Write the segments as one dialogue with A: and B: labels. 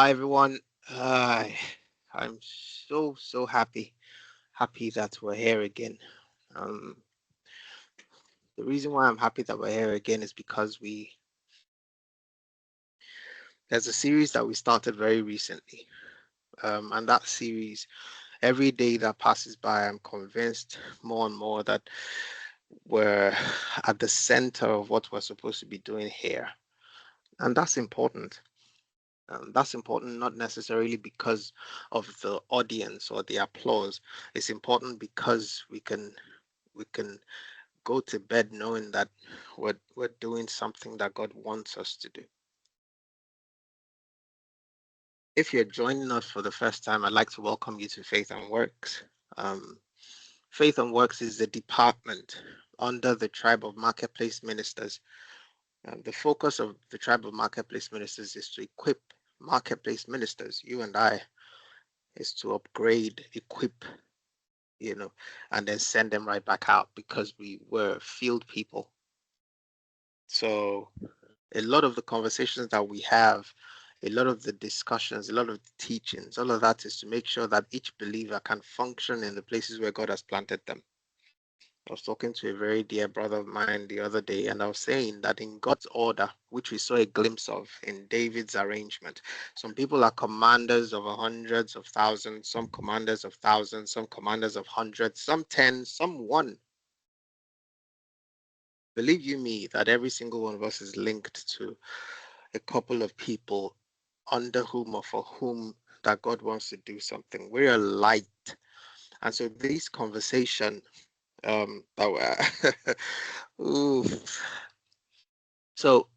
A: Hi everyone. I'm so happy that we're here again. Um, the reason why I'm happy that we're here again is because we there's a series that we started very recently, and that series, every day that passes by, I'm convinced more and more that we're at the center of what we're supposed to be doing here, and that's important. That's important not necessarily because of the audience or the applause. It's important because we can go to bed knowing that we're doing something that God wants us to do. If you're joining us for the first time, I'd like to welcome you to Faith and Works. Um, Faith and Works is the department under the Tribe of Marketplace Ministers. The focus of the Tribe of Marketplace Ministers is to equip marketplace ministers, you and I, is to upgrade, equip, and then send them right back out because we were field people. So a lot of the conversations that we have, a lot of the discussions, a lot of the teachings, all of that is to make sure that each believer can function in the places where God has planted them. I was talking to a very dear brother of mine the other day, and I was saying that in God's order, which we saw a glimpse of in David's arrangement, some people are commanders of hundreds of thousands, some commanders of thousands, some commanders of hundreds, some 10, some one. Believe you me that every single one of us is linked to a couple of people under whom or for whom that God wants to do something. We're a light. And so this conversation that we're oof. So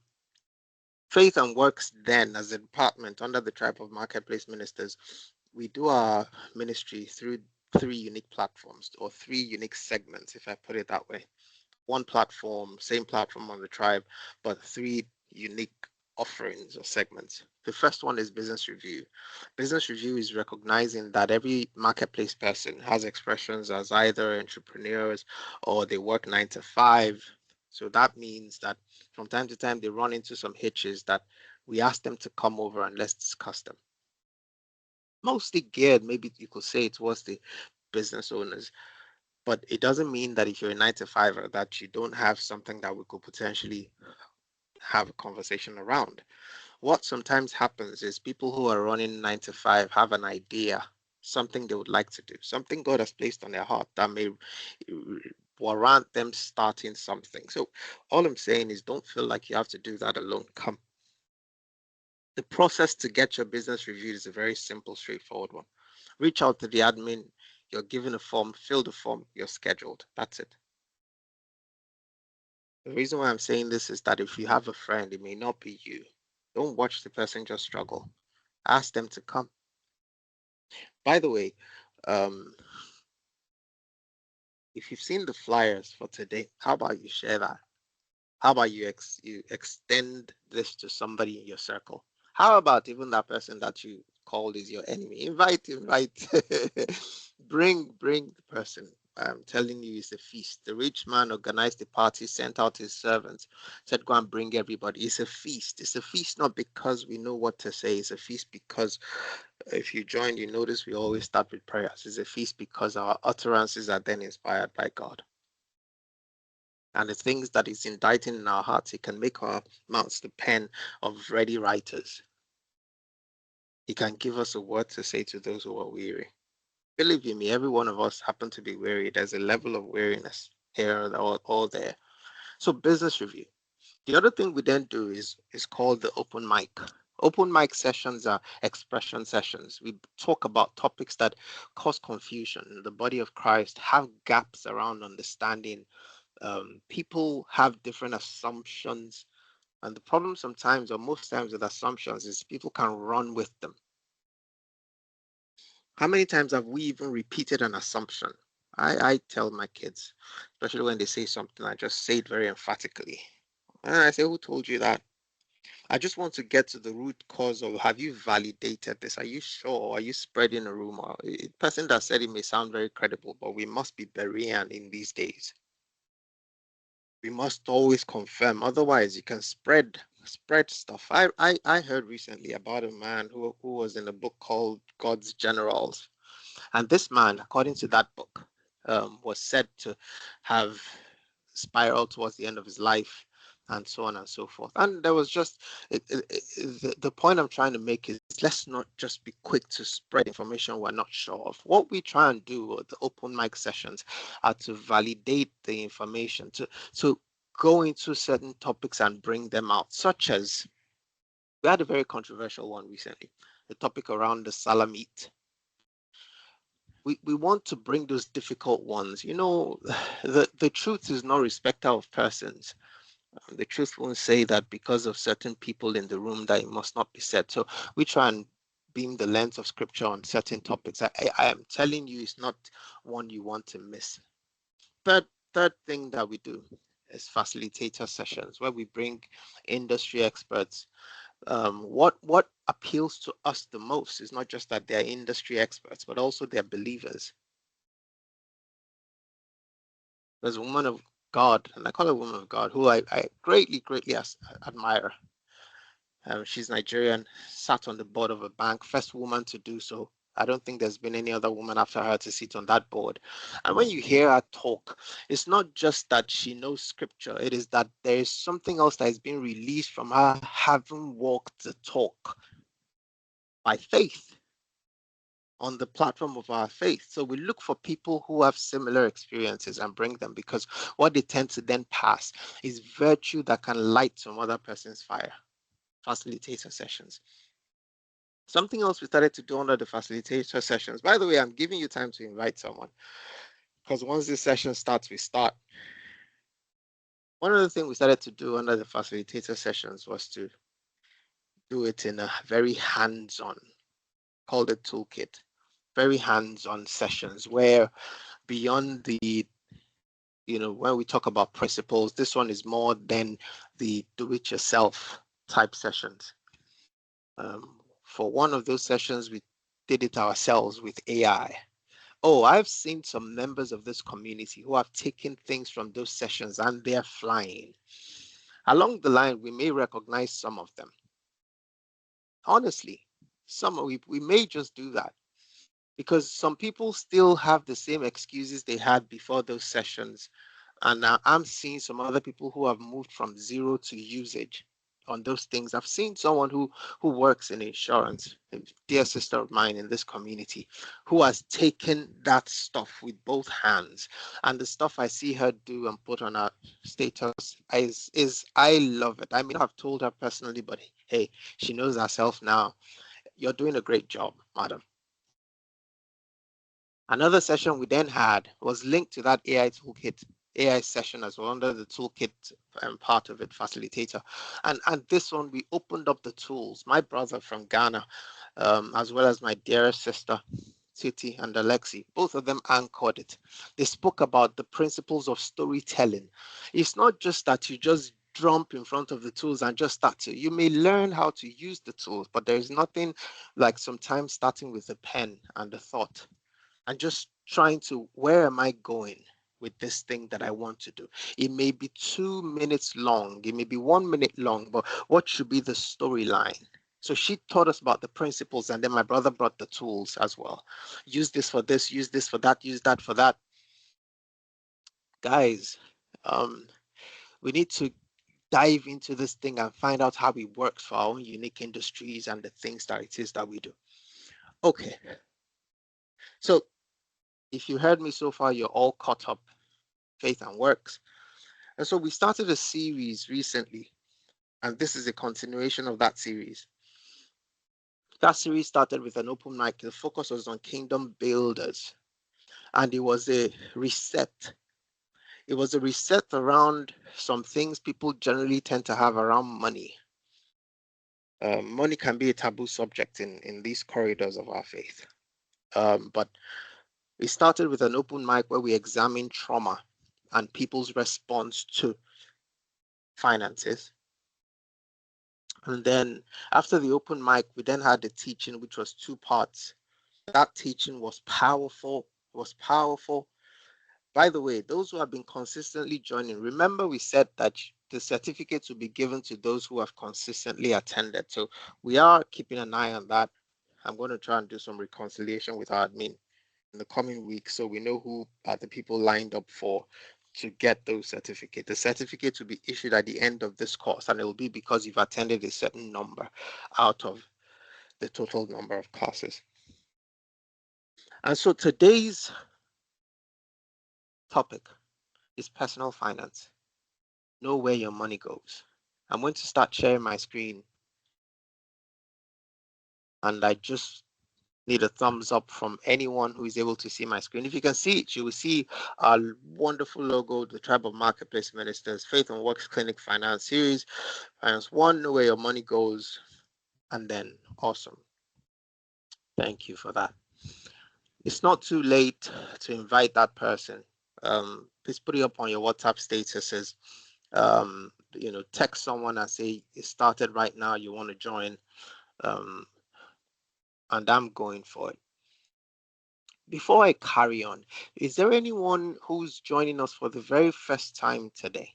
A: Faith and Works then as a department under the Tribe of Marketplace Ministers, we do our ministry through three unique platforms or three unique segments, if I put it that way. One platform, same platform on the tribe, but three unique offerings or segments. The first one is business review. Business review is recognizing that every marketplace person has expressions as either entrepreneurs or they work 9 to 5. So that means that from time to time they run into some hitches that we ask them to come over and let's discuss them. Mostly geared, maybe you could say, towards the business owners. But it doesn't mean that if you're a 9 to 5 that you don't have something that we could potentially have a conversation around. What sometimes happens is people who are running 9 to 5 have an idea, something they would like to do, something God has placed on their heart that may warrant them starting something. So all I'm saying is don't feel like you have to do that alone. Come. The process to get your business reviewed is a very simple, straightforward one. Reach out to the admin, you're given a form, fill the form, you're scheduled. That's it. The reason why I'm saying this is that if you have a friend, it may not be you. Don't watch the person just struggle. Ask them to come. By the way, um, if you've seen the flyers for today, how about you share that? How about you extend this to somebody in your circle? How about even that person that you called is your enemy? Invite. Bring the person. I'm telling you, it's a feast. The rich man organized the party, sent out his servants, said, "Go and bring everybody." It's a feast. It's a feast not because we know what to say. It's a feast because if you join, you notice we always start with prayers. It's a feast because our utterances are then inspired by God. And the things that is inditing in our hearts, it can make our mouths the pen of ready writers. He can give us a word to say to those who are weary. Believe you me, every one of us happen to be weary. There's a level of weariness here or there. So business review. The other thing we then do is called the open mic. Open mic sessions are expression sessions. We talk about topics that cause confusion in the body of Christ, have gaps around understanding. People have different assumptions. And the problem sometimes, or most times with assumptions, is people can run with them. How many times have we even repeated an assumption? I tell my kids, especially when they say something, I just say it very emphatically. And I say, who told you that? I just want to get to the root cause of, have you validated this? Are you sure? Are you spreading a rumor? The person that said it may sound very credible, but we must be Berean in these days. We must always confirm. Otherwise, you can spread spread stuff. I heard recently about a man who was in a book called God's Generals. And this man, according to that book, was said to have spiraled towards the end of his life and so on and so forth. And there was just the point I'm trying to make is let's not just be quick to spread information we're not sure of. What we try and do at the open mic sessions are to validate the information, to go into certain topics and bring them out, such as we had a very controversial one recently, the topic around the salamite. We want to bring those difficult ones. The truth is no respecter of persons. The truth won't say that because of certain people in the room that it must not be said. So we try and beam the lens of scripture on certain topics. I am telling you, it's not one you want to miss. Third thing that we do is facilitator sessions where we bring industry experts. What appeals to us the most is not just that they're industry experts, but also they're believers. There's a woman of God, and I call her a woman of God, who I greatly admire. She's Nigerian, sat on the board of a bank, first woman to do so. I don't think there's been any other woman after her to sit on that board. And when you hear her talk, it's not just that she knows scripture, it is that there is something else that is being released from her having walked the talk by faith on the platform of our faith. So we look for people who have similar experiences and bring them, because what they tend to then pass is virtue that can light some other person's fire. Facilitator sessions. Something else we started to do under the facilitator sessions. By the way, I'm giving you time to invite someone, because once this session starts, we start. One of the things we started to do under the facilitator sessions was to do it in a very hands-on, called it toolkit, very hands-on sessions where beyond the, when we talk about principles, this one is more than the do-it-yourself type sessions. For one of those sessions, we did it ourselves with AI. Oh, I've seen some members of this community who have taken things from those sessions and they're flying. Along the line, we may recognize some of them. Honestly, we may just do that, because some people still have the same excuses they had before those sessions. And I'm seeing some other people who have moved from zero to usage on those things. I've seen someone who works in insurance, a dear sister of mine in this community, who has taken that stuff with both hands. And the stuff I see her do and put on her status is I love it. I mean, I've told her personally, but hey, she knows herself now. You're doing a great job, madam. Another session we then had was linked to that AI toolkit, AI session as well, under the toolkit part of it, facilitator. And this one, we opened up the tools. My brother from Ghana, as well as my dearest sister, Titi and Alexi, both of them anchored it. They spoke about the principles of storytelling. It's not just that you just jump in front of the tools and just start to. You may learn how to use the tools, but there's nothing like sometimes starting with a pen and a thought and just trying to, where am I going with this thing that I want to do? It may be 2 minutes long, it may be 1 minute long, but what should be the storyline? So she taught us about the principles, and then my brother brought the tools as well. Use this for this, use this for that, use that for that. Guys, we need to dive into this thing and find out how it works for our own unique industries and the things that it is that we do. Okay. So if you heard me so far, you're all caught up, faith and works. And so we started a series recently, and this is a continuation of that series. That series started with an open mic. The focus was on kingdom builders, and it was a reset. It was a reset around some things people generally tend to have around money. Money can be a taboo subject in these corridors of our faith. But we started with an open mic where we examined trauma and people's response to finances. And then after the open mic, we then had the teaching, which was 2 parts. That teaching was powerful. By the way, those who have been consistently joining, remember we said that the certificates will be given to those who have consistently attended. So we are keeping an eye on that. I'm going to try and do some reconciliation with our admin in the coming weeks so we know who are the people lined up for to get those certificates. The certificates will be issued at the end of this course, and it will be because you've attended a certain number out of the total number of classes. And so today's topic is personal finance. Know where your money goes. I'm going to start sharing my screen, and I just need a thumbs up from anyone who is able to see my screen. If you can see it, you will see our wonderful logo, the Tribe of Marketplace Ministers, Faith and Works Clinic Finance Series, Finance One, Know Where Your Money Goes, and then awesome. Thank you for that. It's not too late to invite that person. Please put it up on your WhatsApp statuses. Text someone and say it started right now, you want to join, and I'm going for it. Before I carry on, is there anyone who's joining us for the very first time today?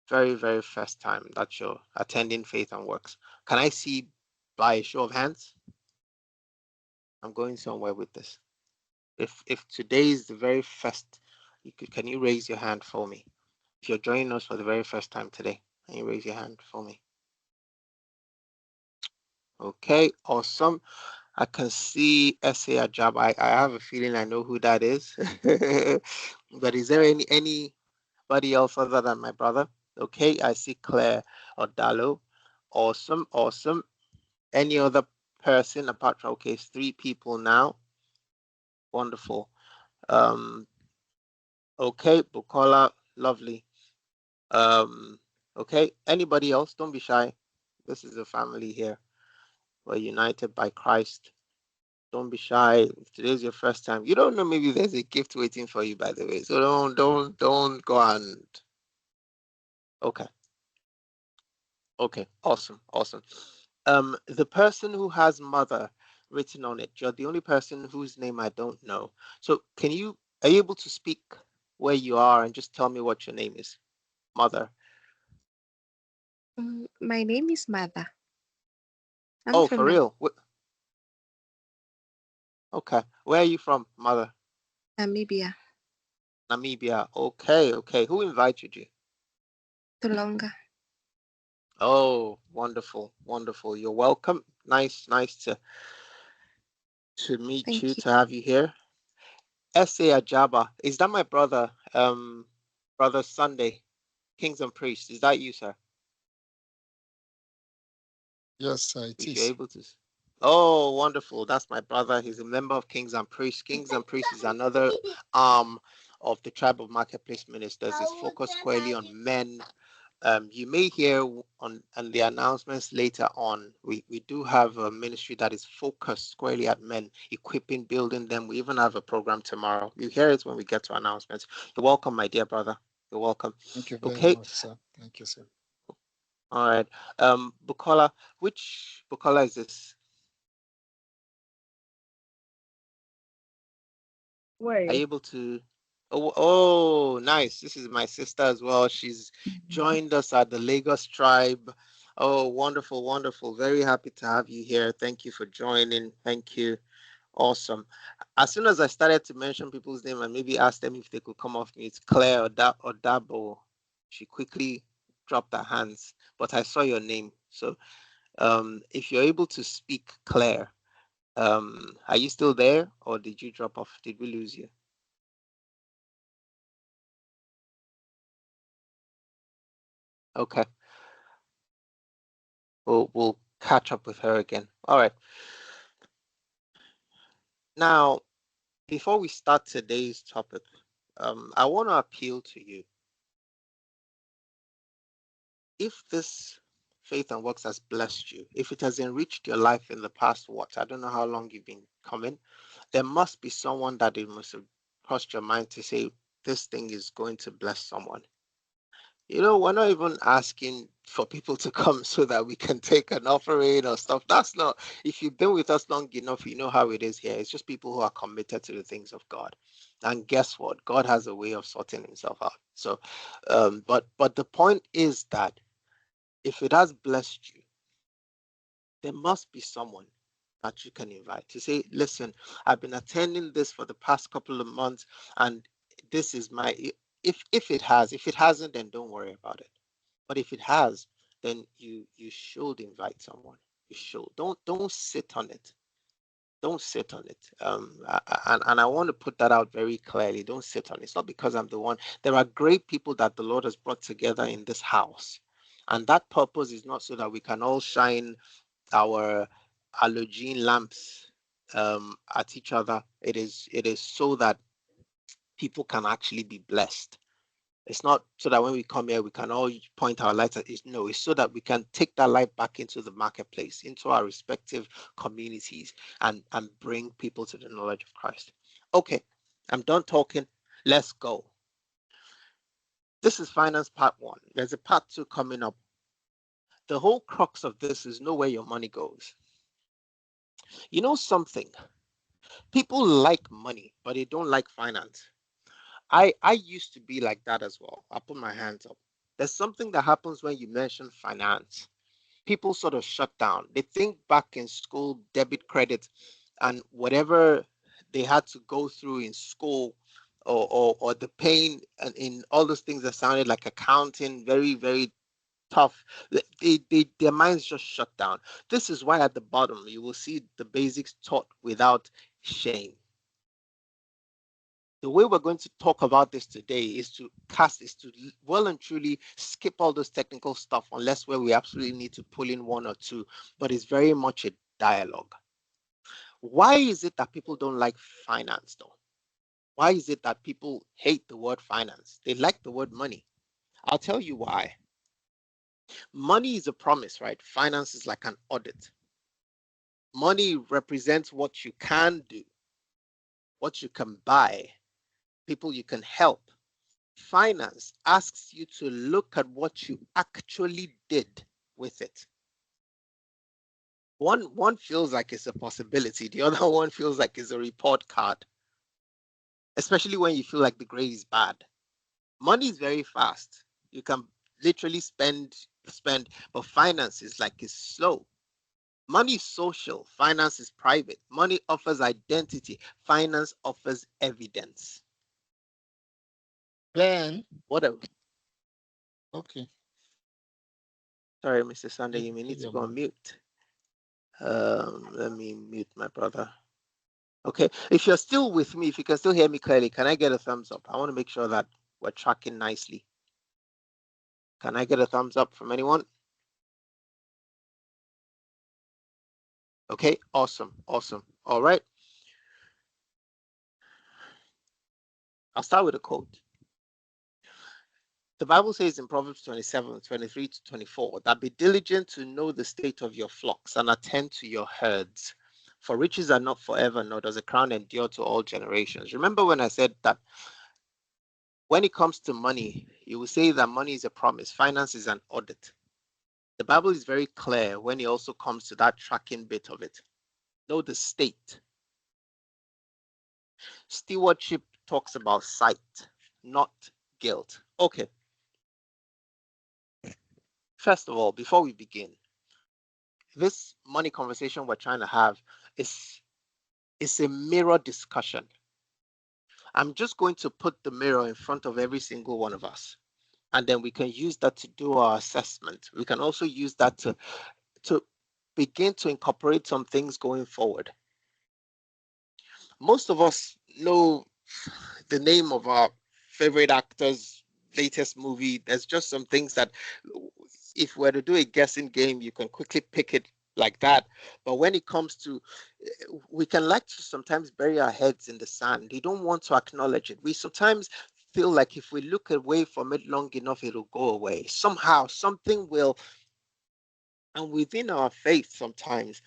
A: Very, very first time that you're attending Faith and Works. Can I see by a show of hands? I'm going somewhere with this. If today is the very first, can you raise your hand for me? If you're joining us for the very first time today, can you raise your hand for me? Okay, awesome. I can see S.A. Ajab. I have a feeling I know who that is. But is there anybody else other than my brother? Okay, I see Claire Odalo. Awesome, awesome. Any other person apart from, okay, it's 3 people now. Wonderful. Okay, Bukola, lovely. Okay, anybody else? Don't be shy. This is a family here. We're united by Christ. Don't be shy. If today's your first time, you don't know, maybe there's a gift waiting for you, by the way. So don't go and okay. Okay, awesome. The person who has mother written on it, you're the only person whose name I don't know. So are you able to speak where you are and just tell me what your name is? Mother.
B: My name is Mother. I'm
A: Oh,
B: from
A: for real? Okay. Where are you from, mother?
B: Namibia,
A: Namibia. Okay. Who invited you?
B: Tolonga.
A: Oh, wonderful. You're welcome. Nice to meet you,
B: Thank you.
A: to have you here. S.A. Ajaba. Is that my brother? Brother Sunday, Kings and Priests. Is that you, sir?
C: Yes, sir, it
A: If you're
C: is.
A: able to. Oh, wonderful. That's my brother. He's a member of Kings and Priests. Kings and Priests is another arm of the Tribe of Marketplace Ministers. It's focused squarely on men. You may hear on the announcements later on, we do have a ministry that is focused squarely at men, equipping, building them. We even have a program tomorrow. You hear it when we get to announcements. You're welcome, my dear brother. You're welcome.
C: Thank you very
A: Okay.
C: much, sir. Thank you, sir.
A: All right. Bukola, which Bukola is this? Are you
D: Wait.
A: able to? Oh, nice. This is my sister as well. She's joined us at the Lagos tribe. Oh, wonderful. Very happy to have you here. Thank you for joining. Thank you. Awesome. As soon as I started to mention people's name and maybe ask them if they could come off mute, Claire or Dabo, she quickly dropped her hands. But I saw your name. So if you're able to speak, Claire, are you still there or did you drop off? Did we lose you? Okay. We'll catch up with her again. All right. Now, before we start today's topic, I want to appeal to you. If this Faith and Works has blessed you, if it has enriched your life in the past, I don't know how long you've been coming, there must be someone that it must have crossed your mind to say, this thing is going to bless someone. We're not even asking for people to come so that we can take an offering or stuff. That's not, if you've been with us long enough, you know how it is here. It's just people who are committed to the things of God. And guess what? God has a way of sorting himself out. So, but the point is that if it has blessed you, there must be someone that you can invite to say, listen, I've been attending this for the past couple of months, and this is my, if it has, if it hasn't, then don't worry about it. But if it has, then you should invite someone. You should. Don't sit on it. Don't sit on it. And I want to put that out very clearly. Don't sit on it. It's not because I'm the one. There are great people that the Lord has brought together in this house. And that purpose is not so that we can all shine our halogen lamps at each other. It is so that people can actually be blessed. It's not so that when we come here, we can all point our lights at it. No, it's so that we can take that light back into the marketplace, into our respective communities, and bring people to the knowledge of Christ. Okay, I'm done talking. Let's go. This is finance part one. There's a part two coming up. The whole crux of this is know where your money goes. You know something? People like money, but they don't like finance. I used to be like that as well. I put my hands up. There's something that happens when you mention finance. People sort of shut down. They think back in school, debit, credit, and whatever they had to go through in school, or the pain and in all those things that sounded like accounting, very, very tough. Their minds just shut down. This is why at the bottom you will see the basics taught without shame. The way we're going to talk about this today is to well and truly skip all those technical stuff unless where we absolutely need to pull in one or two, but it's very much a dialogue. Why is it that people don't like finance though? Why is it that people hate the word finance? They like the word money. I'll tell you why. Money is a promise, right? Finance is like an audit. Money represents what you can do, what you can buy, people you can help. Finance asks you to look at what you actually did with it. One feels like it's a possibility, the other one feels like it's a report card, especially when you feel like the grade is bad. Money is very fast. You can literally spend, but finance is like it's slow. Money is social, finance is private. Money offers identity, finance offers evidence.
C: Then,
A: What a
C: okay,
A: Sorry, Mr. Sunday,
C: give,
A: you may need
C: give
A: to
C: your
A: go on
C: mind.
A: mute. Let me mute my brother. Okay, if you're still with me, if you can still hear me clearly, can I get a thumbs up? I want to make sure that we're tracking nicely. Can I get a thumbs up from anyone? Okay, awesome, awesome. All right, I'll start with a quote. The Bible says in Proverbs 27:23-24, that be diligent to know the state of your flocks and attend to your herds. For riches are not forever, nor does a crown endure to all generations. Remember when I said that when it comes to money, you will say that money is a promise, finance is an audit. The Bible is very clear when it also comes to that tracking bit of it. Know the state. Stewardship talks about sight, not guilt. Okay, first of all, before we begin, this money conversation we're trying to have is a mirror discussion. I'm just going to put the mirror in front of every single one of us, and then we can use that to do our assessment. We can also use that to begin to incorporate some things going forward. Most of us know the name of our favorite actor's latest movie. There's just some things that, if we're to do a guessing game, you can quickly pick it like that. But when it comes to, we can like to sometimes bury our heads in the sand. We don't want to acknowledge it. We sometimes feel like if we look away from it long enough, it'll go away. Somehow, something will. And within our faith, sometimes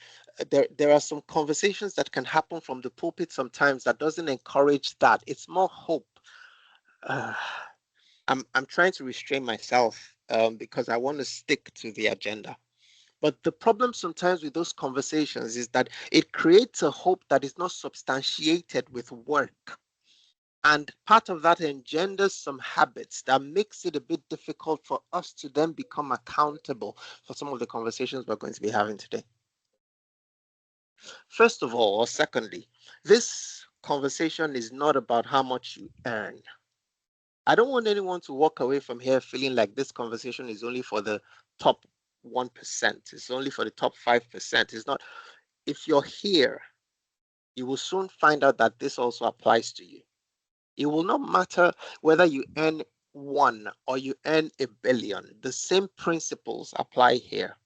A: there are some conversations that can happen from the pulpit sometimes that doesn't encourage that. It's more hope. Uh, I'm trying to restrain myself because I want to stick to the agenda. But the problem sometimes with those conversations is that it creates a hope that is not substantiated with work. And part of that engenders some habits that makes it a bit difficult for us to then become accountable for some of the conversations we're going to be having today. First of all, or secondly, this conversation is not about how much you earn. I don't want anyone to walk away from here feeling like this conversation is only for the top 1%. It's only for the top 5%. It's not. If you're here, you will soon find out that this also applies to you. It will not matter whether you earn one or you earn a billion. The same principles apply here.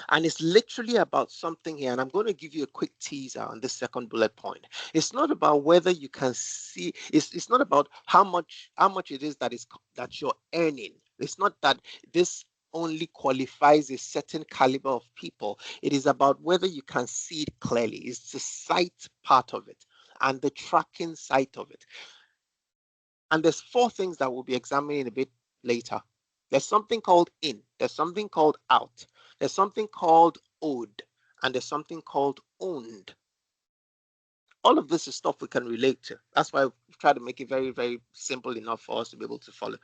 A: And it's literally about something here. And I'm going to give you a quick teaser on this second bullet point. It's not about whether you can see, it's not about how much it is that you're earning. It's not that this only qualifies a certain caliber of people. It is about whether you can see it clearly. It's the sight part of it and the tracking side of it. And there's four things that we'll be examining a bit later. There's something called in, there's something called out, there's something called owed, and there's something called owned. All of this is stuff we can relate to. That's why we've tried to make it very, very simple enough for us to be able to follow.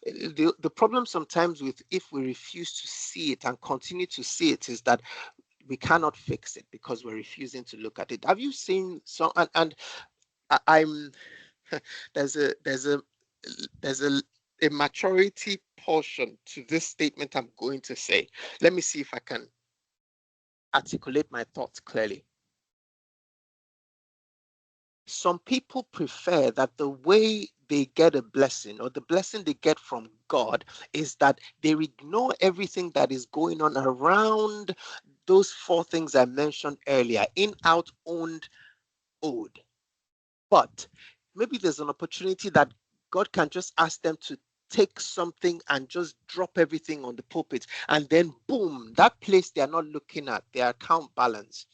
A: The problem sometimes with if we refuse to see it and continue to see it is that we cannot fix it because we're refusing to look at it. Have you seen some? And I'm there's a maturity portion to this statement I'm going to say. Let me see if I can articulate my thoughts clearly. Some people prefer that the way they get a blessing or the blessing they get from God is that they ignore everything that is going on around those four things I mentioned earlier: in, out, owned, owed. But maybe there's an opportunity that God can just ask them to take something and just drop everything on the pulpit, and then boom, that place they are not looking at, their account balance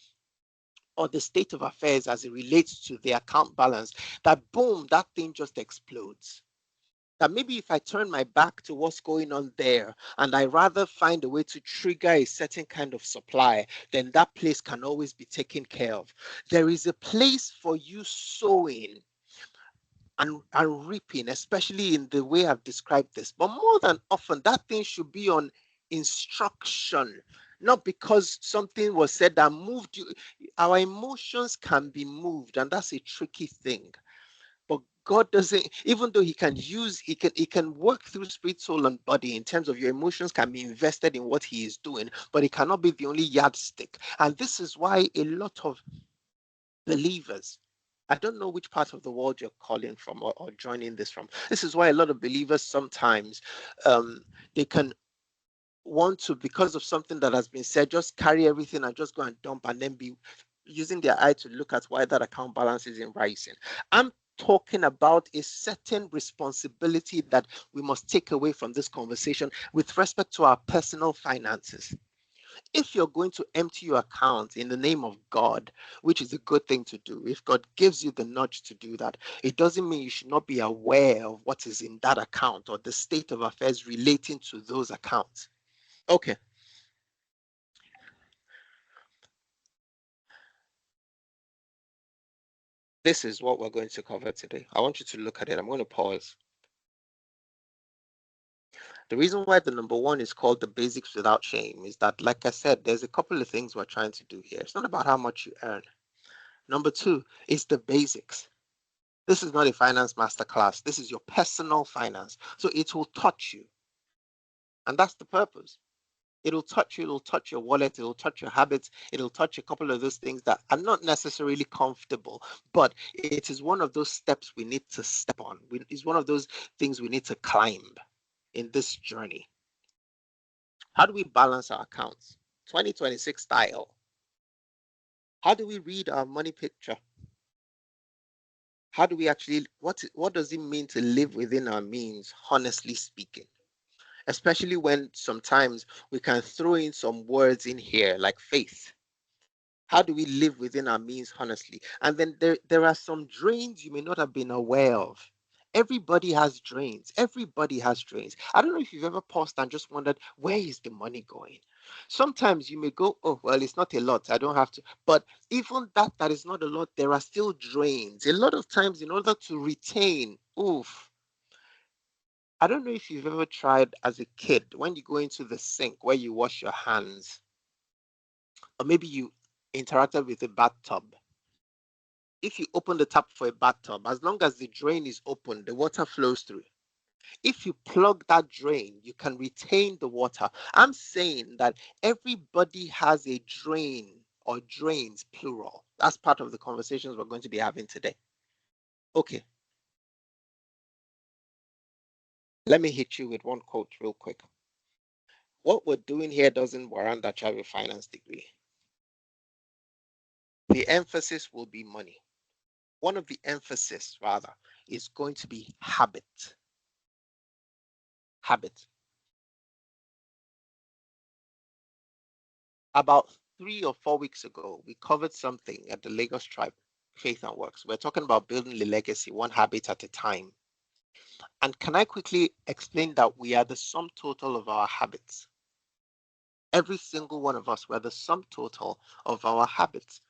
A: or the state of affairs as it relates to their account balance, that boom, that thing just explodes. That maybe if I turn my back to what's going on there and I rather find a way to trigger a certain kind of supply, then that place can always be taken care of. There is a place for you sowing and reaping, especially in the way I've described this. But more than often, that thing should be on instruction, not because something was said that moved you. Our emotions can be moved, and that's a tricky thing. But God doesn't, even though he can work through spirit, soul, and body in terms of your emotions can be invested in what he is doing, but it cannot be the only yardstick. And this is why a lot of believers, I don't know which part of the world you're calling from or joining this from. This is why a lot of believers sometimes they can want to, because of something that has been said, just carry everything and just go and dump and then be using their eye to look at why that account balance isn't rising. I'm talking about a certain responsibility that we must take away from this conversation with respect to our personal finances. If you're going to empty your account in the name of God, which is a good thing to do, if God gives you the nudge to do that, it doesn't mean you should not be aware of what is in that account or the state of affairs relating to those accounts. Okay. This is what we're going to cover today. I want you to look at it. I'm going to pause. The reason why the number one is called the basics without shame is that, like I said, there's a couple of things we're trying to do here. It's not about how much you earn. Number two is the basics. This is not a finance masterclass. This is your personal finance. So it will touch you. And that's the purpose. It'll touch you, it'll touch your wallet, it'll touch your habits, it'll touch a couple of those things that are not necessarily comfortable, but it is one of those steps we need to step on. It's one of those things we need to climb in this journey. How do we balance our accounts? 2026 style. How do we read our money picture? How do we actually, what does it mean to live within our means, honestly speaking? Especially when sometimes we can throw in some words in here like faith. How do we live within our means honestly? And then there are some drains you may not have been aware of. Everybody has drains. Everybody has drains. I don't know if you've ever paused and just wondered, where is the money going? Sometimes you may go, oh, well, it's not a lot. I don't have to. But even that is not a lot, there are still drains. A lot of times, in order to retain, oof. I don't know if you've ever tried as a kid when you go into the sink where you wash your hands, or maybe you interacted with a bathtub. If you open the tap for a bathtub, as long as the drain is open, the water flows through. If you plug that drain, you can retain the water. I'm saying that everybody has a drain or drains, plural. That's part of the conversations we're going to be having today. Okay. Let me hit you with one quote real quick. What we're doing here doesn't warrant that you have a finance degree. The emphasis will be money. One of the emphasis, rather, is going to be habit. Habit. About 3 or 4 weeks ago, we covered something at the Lagos Tribe Faith and Works. We're talking about building the legacy one habit at a time. And can I quickly explain that we are the sum total of our habits? Every single one of us, we're the sum total of our habits.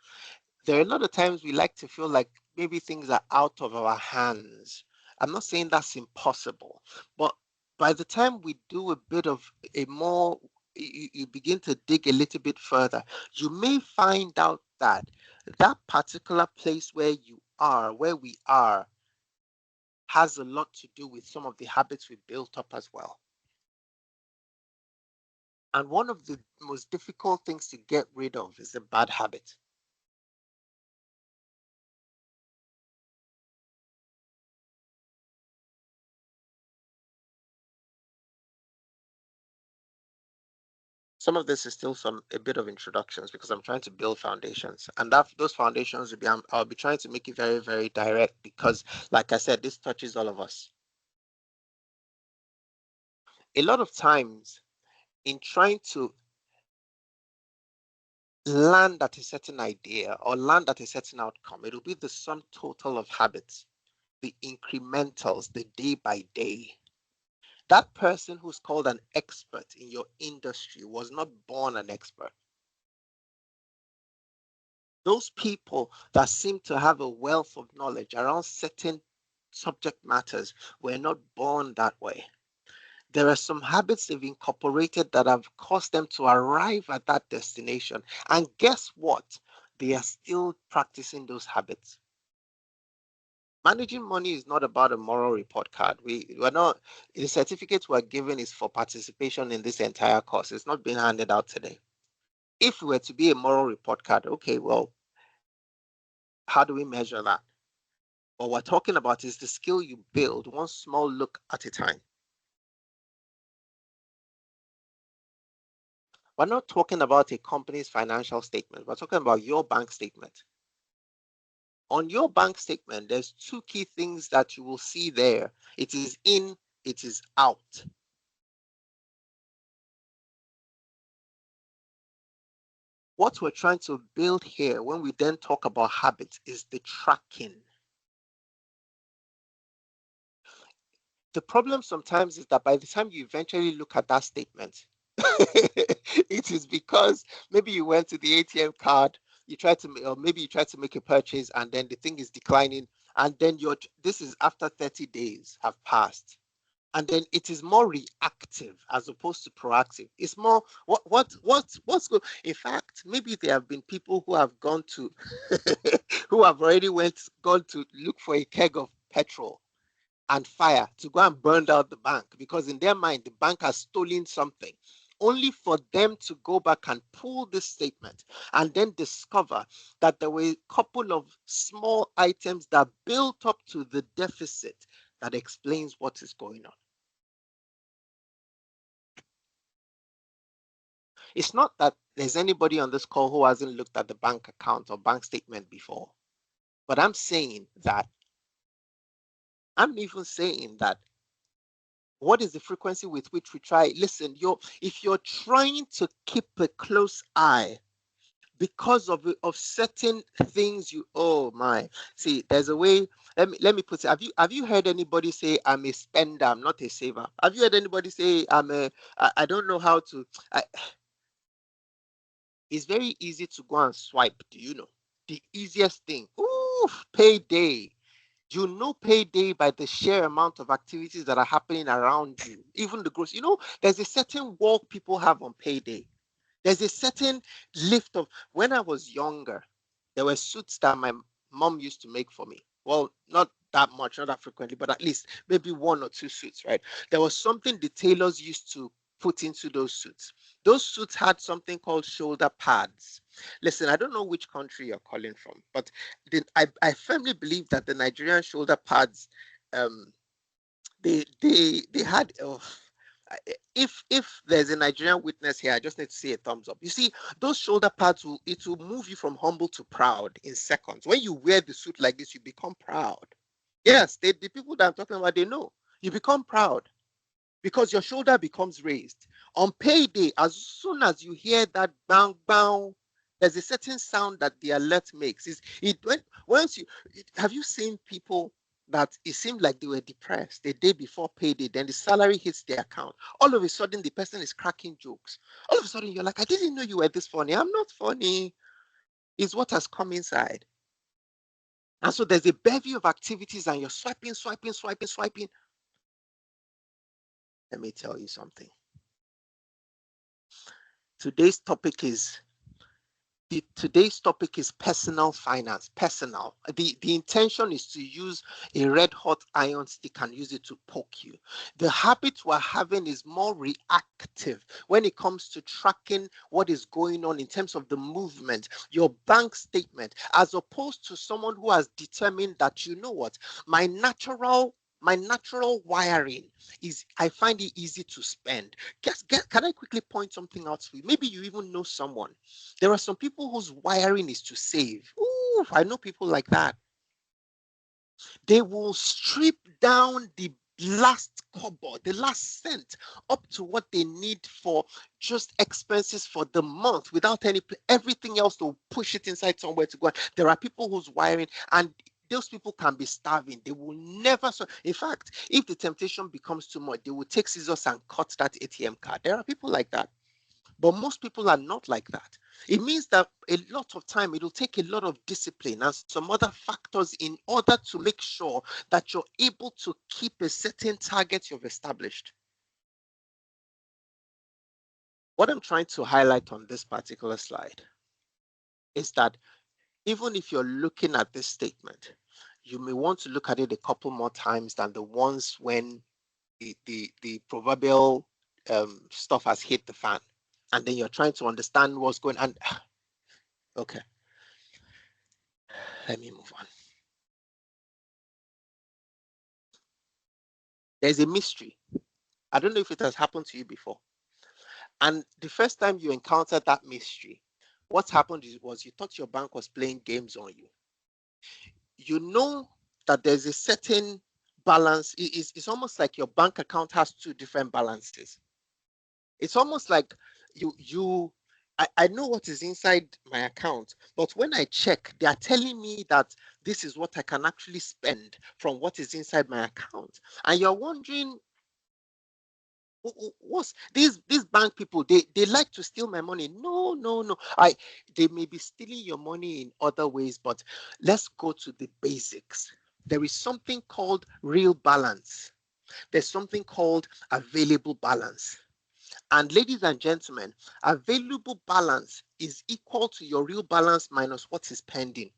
A: There are a lot of times we like to feel like maybe things are out of our hands. I'm not saying that's impossible, but by the time we do a bit of a more, you begin to dig a little bit further, you may find out that that particular place where you are, where we are, has a lot to do with some of the habits we built up as well. And one of the most difficult things to get rid of is a bad habit. Some of this is still a bit of introductions because I'm trying to build foundations, and those foundations will be I'll be trying to make it very, very direct because, like I said, this touches all of us. A lot of times, in trying to land at a certain idea or land at a certain outcome, it'll be the sum total of habits, the incrementals, the day by day. That person who's called an expert in your industry was not born an expert. Those people that seem to have a wealth of knowledge around certain subject matters were not born that way. There are some habits they've incorporated that have caused them to arrive at that destination. And guess what? They are still practicing those habits. Managing money is not about a moral report card. We're not, the certificate we're given is for participation in this entire course. It's not being handed out today. If we were to be a moral report card, okay, well, how do we measure that? What we're talking about is the skill you build one small look at a time. We're not talking about a company's financial statement. We're talking about your bank statement. On your bank statement, there's two key things that you will see there. It is in, it is out. What we're trying to build here when we then talk about habits is the tracking. The problem sometimes is that by the time you eventually look at that statement, it is because maybe you went to the ATM card, or maybe you tried to make a purchase and then the thing is declining, and then this is after 30 days have passed. And then it is more reactive as opposed to proactive. It's more what's good. In fact, maybe there have been people who have gone to who have already gone to look for a keg of petrol and fire to go and burn down the bank because in their mind the bank has stolen something, only for them to go back and pull this statement and then discover that there were a couple of small items that built up to the deficit that explains what is going on. It's not that there's anybody on this call who hasn't looked at the bank account or bank statement before, but I'm even saying that what is the frequency with which we try? Listen, if you're trying to keep a close eye because of certain things you, oh my. See, there's a way. Let me put it. Have you heard anybody say I'm a spender, I'm not a saver? Have you heard anybody say I don't know how to it's very easy to go and swipe, do you know? The easiest thing. Ooh, payday. You know payday by the sheer amount of activities that are happening around you. Even the gross, there's a certain walk people have on payday. There's a certain lift of when I was younger, there were suits that my mom used to make for me. Well, not that much, not that frequently, but at least maybe one or two suits, right? There was something the tailors used to put into those suits. Those suits had something called shoulder pads. Listen, I don't know which country you're calling from, but I firmly believe that the Nigerian shoulder pads, um, they had if there's a Nigerian witness here, I just need to see a thumbs up. You see, those shoulder pads will move you from humble to proud in seconds. When you wear the suit like this, you become proud. Yes, the people that I'm talking about, they know. You become proud because your shoulder becomes raised. On payday, as soon as you hear that bang bang, there's a certain sound that the alert makes. Have you seen people that it seemed like they were depressed the day before payday, then the salary hits their account. All of a sudden, the person is cracking jokes. All of a sudden, you're like, I didn't know you were this funny. I'm not funny. It's what has come inside. And so there's a bevy of activities, and you're swiping, swiping, swiping, swiping. Let me tell you something. Today's topic is personal finance. Personal. The intention is to use a red hot iron stick and use it to poke you. The habit we're having is more reactive when it comes to tracking what is going on in terms of the movement, your bank statement, as opposed to someone who has determined that, you know what, my natural wiring is, I find it easy to spend. Can I quickly point something out to you? Maybe you even know someone. There are some people whose wiring is to save. Ooh, I know people like that. They will strip down the last kobo, the last cent, up to what they need for just expenses for the month without everything else to push it inside somewhere to go. There are people whose wiring, and those people can be starving. They will never. In fact, if the temptation becomes too much, they will take scissors and cut that ATM card. There are people like that. But most people are not like that. It means that a lot of time, it will take a lot of discipline and some other factors in order to make sure that you're able to keep a certain target you've established. What I'm trying to highlight on this particular slide is that even if you're looking at this statement, you may want to look at it a couple more times than the ones when the proverbial stuff has hit the fan. And then you're trying to understand what's going on. Okay. Let me move on. There's a mystery. I don't know if it has happened to you before. And the first time you encountered that mystery, what happened was you thought your bank was playing games on you. You know that there's a certain balance. It's almost like your bank account has two different balances. It's almost like I know what is inside my account, but when I check, they are telling me that this is what I can actually spend from what is inside my account. And you're wondering, what's these bank people, they like to steal my money. No, they may be stealing your money in other ways, but let's go to the basics. There is something called real balance. There's something called available balance. And ladies and gentlemen, available balance is equal to your real balance minus what is pending.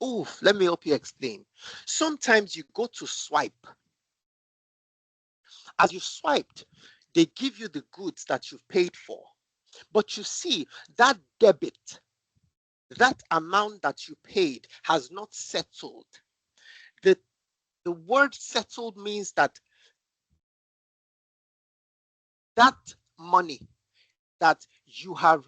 A: Let me help you explain. Sometimes you go to swipe. As you swiped, they give you the goods that you've paid for. But you see, that debit, that amount that you paid has not settled. The word settled means that that money that you have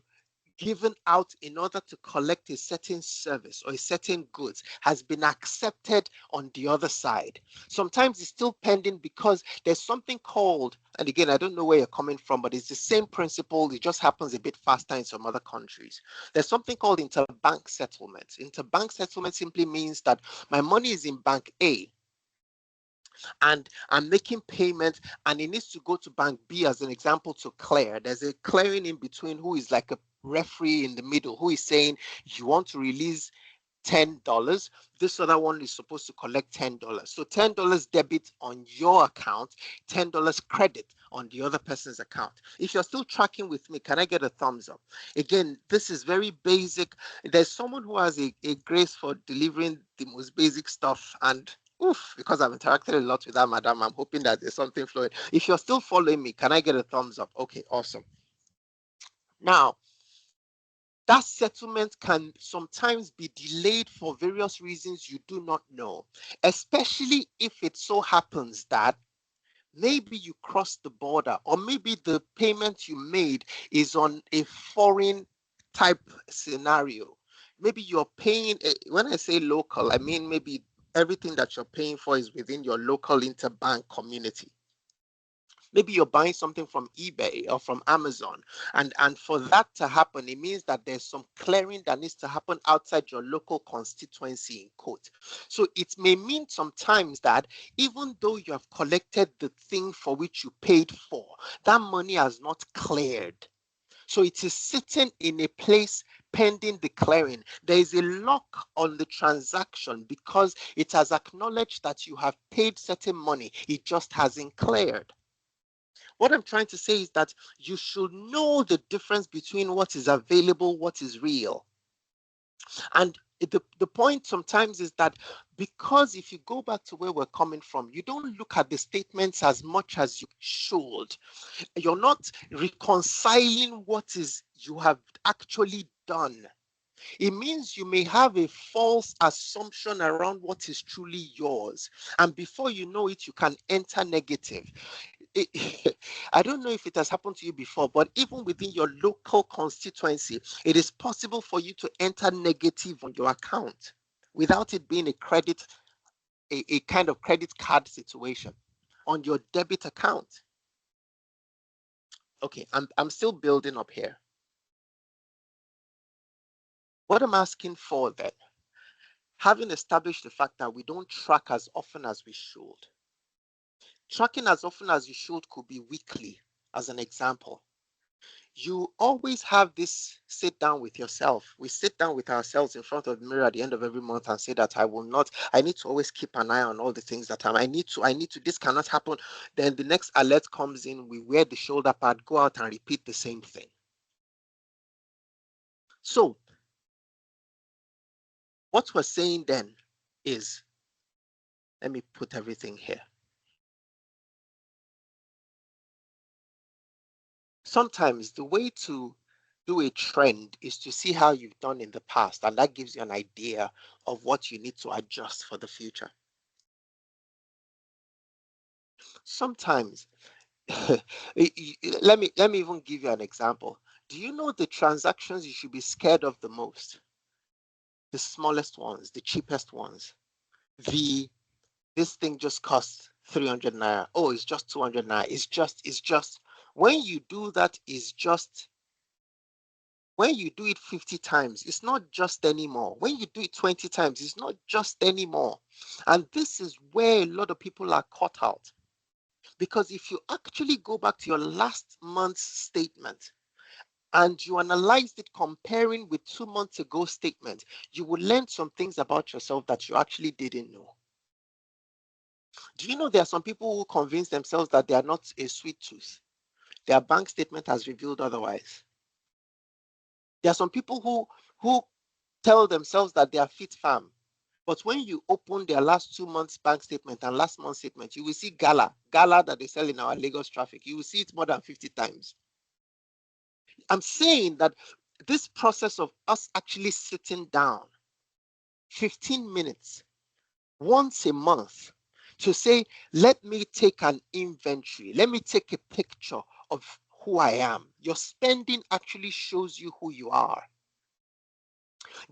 A: given out in order to collect a certain service or a certain goods has been accepted on the other side. Sometimes it's still pending because there's something called, and again, I don't know where you're coming from, but it's the same principle. It just happens a bit faster in some other countries. There's something called interbank settlement. Interbank settlement simply means that my money is in bank A, and I'm making payment, and it needs to go to bank B as an example to clear. There's a clearing in between who is like a referee in the middle who is saying you want to release $10. This other one is supposed to collect $10. So $10 debit on your account, $10 credit on the other person's account. If you're still tracking with me, can I get a thumbs up? Again, this is very basic. There's someone who has a grace for delivering the most basic stuff, and oof, because I've interacted a lot with that madam, I'm hoping that there's something flowing. If you're still following me, can I get a thumbs up? Okay, awesome. Now, that settlement can sometimes be delayed for various reasons you do not know, especially if it so happens that maybe you crossed the border, or maybe the payment you made is on a foreign type scenario. Maybe you're paying, when I say local, I mean maybe everything that you're paying for is within your local interbank community. Maybe you're buying something from eBay or from Amazon, and for that to happen, it means that there's some clearing that needs to happen outside your local constituency, in quote. So it may mean sometimes that even though you have collected the thing for which you paid for, that money has not cleared. So it is sitting in a place pending the clearing. There is a lock on the transaction because it has acknowledged that you have paid certain money. It just hasn't cleared. What I'm trying to say is that you should know the difference between what is available, what is real. And the point sometimes is that because if you go back to where we're coming from, you don't look at the statements as much as you should. You're not reconciling what is you have actually done. It means you may have a false assumption around what is truly yours. And before you know it, you can enter negative. I don't know if it has happened to you before, but even within your local constituency, it is possible for you to enter negative on your account without it being a kind of credit card situation on your debit account. Okay, I'm still building up here. What I'm asking for then, having established the fact that we don't track as often as we should, tracking as often as you should could be weekly, as an example. You always have this sit down with yourself. We sit down with ourselves in front of the mirror at the end of every month and say that I need to always keep an eye on all the things that I need to, this cannot happen. Then the next alert comes in, we wear the shoulder pad, go out and repeat the same thing. So what we're saying then is, let me put everything here. Sometimes the way to do a trend is to see how you've done in the past, and that gives you an idea of what you need to adjust for the future. Sometimes, let me even give you an example. Do you know the transactions you should be scared of the most? The smallest ones, the cheapest ones. This thing just costs 300 naira. Oh, it's just 200 naira. It's just. When you do that, when you do it 50 times, it's not just anymore. When you do it 20 times, it's not just anymore. And this is where a lot of people are caught out. Because if you actually go back to your last month's statement and you analyzed it comparing with 2 months ago statement, you will learn some things about yourself that you actually didn't know. Do you know there are some people who convince themselves that they are not a sweet tooth? Their bank statement has revealed otherwise. There are some people who tell themselves that they are fit farm. But when you open their last 2 months bank statement and last month's statement, you will see gala that they sell in our Lagos traffic. You will see it more than 50 times. I'm saying that this process of us actually sitting down 15 minutes once a month to say, let me take an inventory, let me take a picture of who I am. Your spending actually shows you who you are.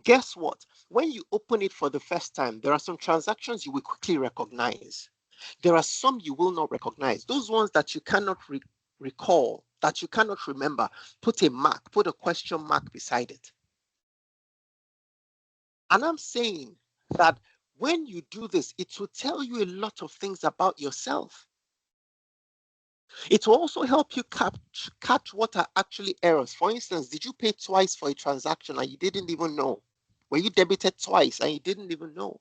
A: Guess what? When you open it for the first time, there are some transactions you will quickly recognize. There are some you will not recognize. Those ones that you cannot recall, that you cannot remember, put a mark, put a question mark beside it. And I'm saying that when you do this, it will tell you a lot of things about yourself. It will also help you catch what are actually errors. For instance, did you pay twice for a transaction and you didn't even know? Were you debited twice and you didn't even know?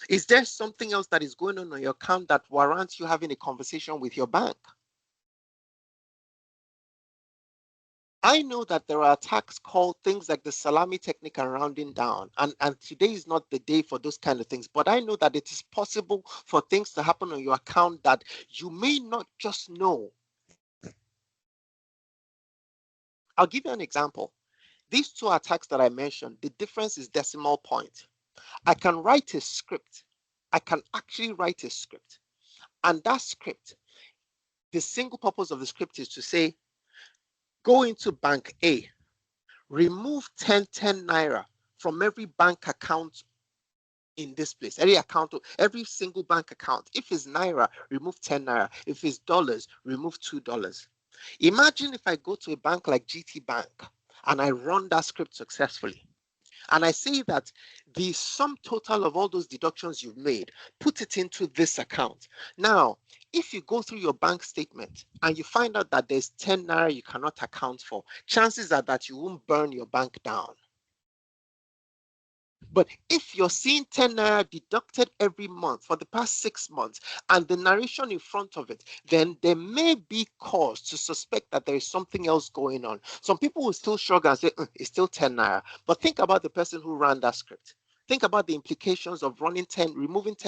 A: Is there something else that is going on your account that warrants you having a conversation with your bank? I know that there are attacks called things like the salami technique and rounding down, and today is not the day for those kind of things, but I know that it is possible for things to happen on your account that you may not just know. I'll give you an example. These two attacks that I mentioned, the difference is decimal point. I can write a script. I can actually write a script. And that script, the single purpose of the script is to say, go into bank A, remove 10 naira from every bank account in this place. Every single bank account. If it's naira, remove 10 naira. If it's dollars, remove $2. Imagine if I go to a bank like GT Bank and I run that script successfully. And I say that the sum total of all those deductions you've made, put it into this account. Now, if you go through your bank statement and you find out that there's 10 naira you cannot account for, chances are that you won't burn your bank down. But if you're seeing 10 naira deducted every month for the past 6 months and the narration in front of it, then there may be cause to suspect that there is something else going on. Some people will still shrug and say, it's still 10 naira. But think about the person who ran that script. Think about the implications of removing 10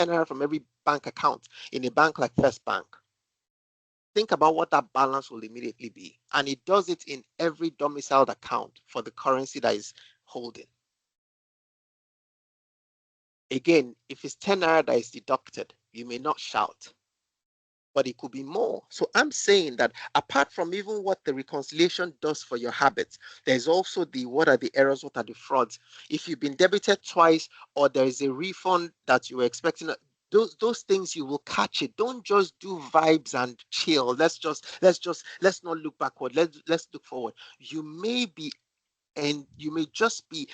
A: naira from every bank account in a bank like First Bank. Think about what that balance will immediately be. And it does it in every domiciled account for the currency that is holding. Again, if it's 10 naira that is deducted, you may not shout, but it could be more. So I'm saying that apart from even what the reconciliation does for your habits, there's also what are the errors, what are the frauds. If you've been debited twice or there is a refund that you were expecting, those things you will catch it. Don't just do vibes and chill. Let's not look backward. Let's look forward. You may just be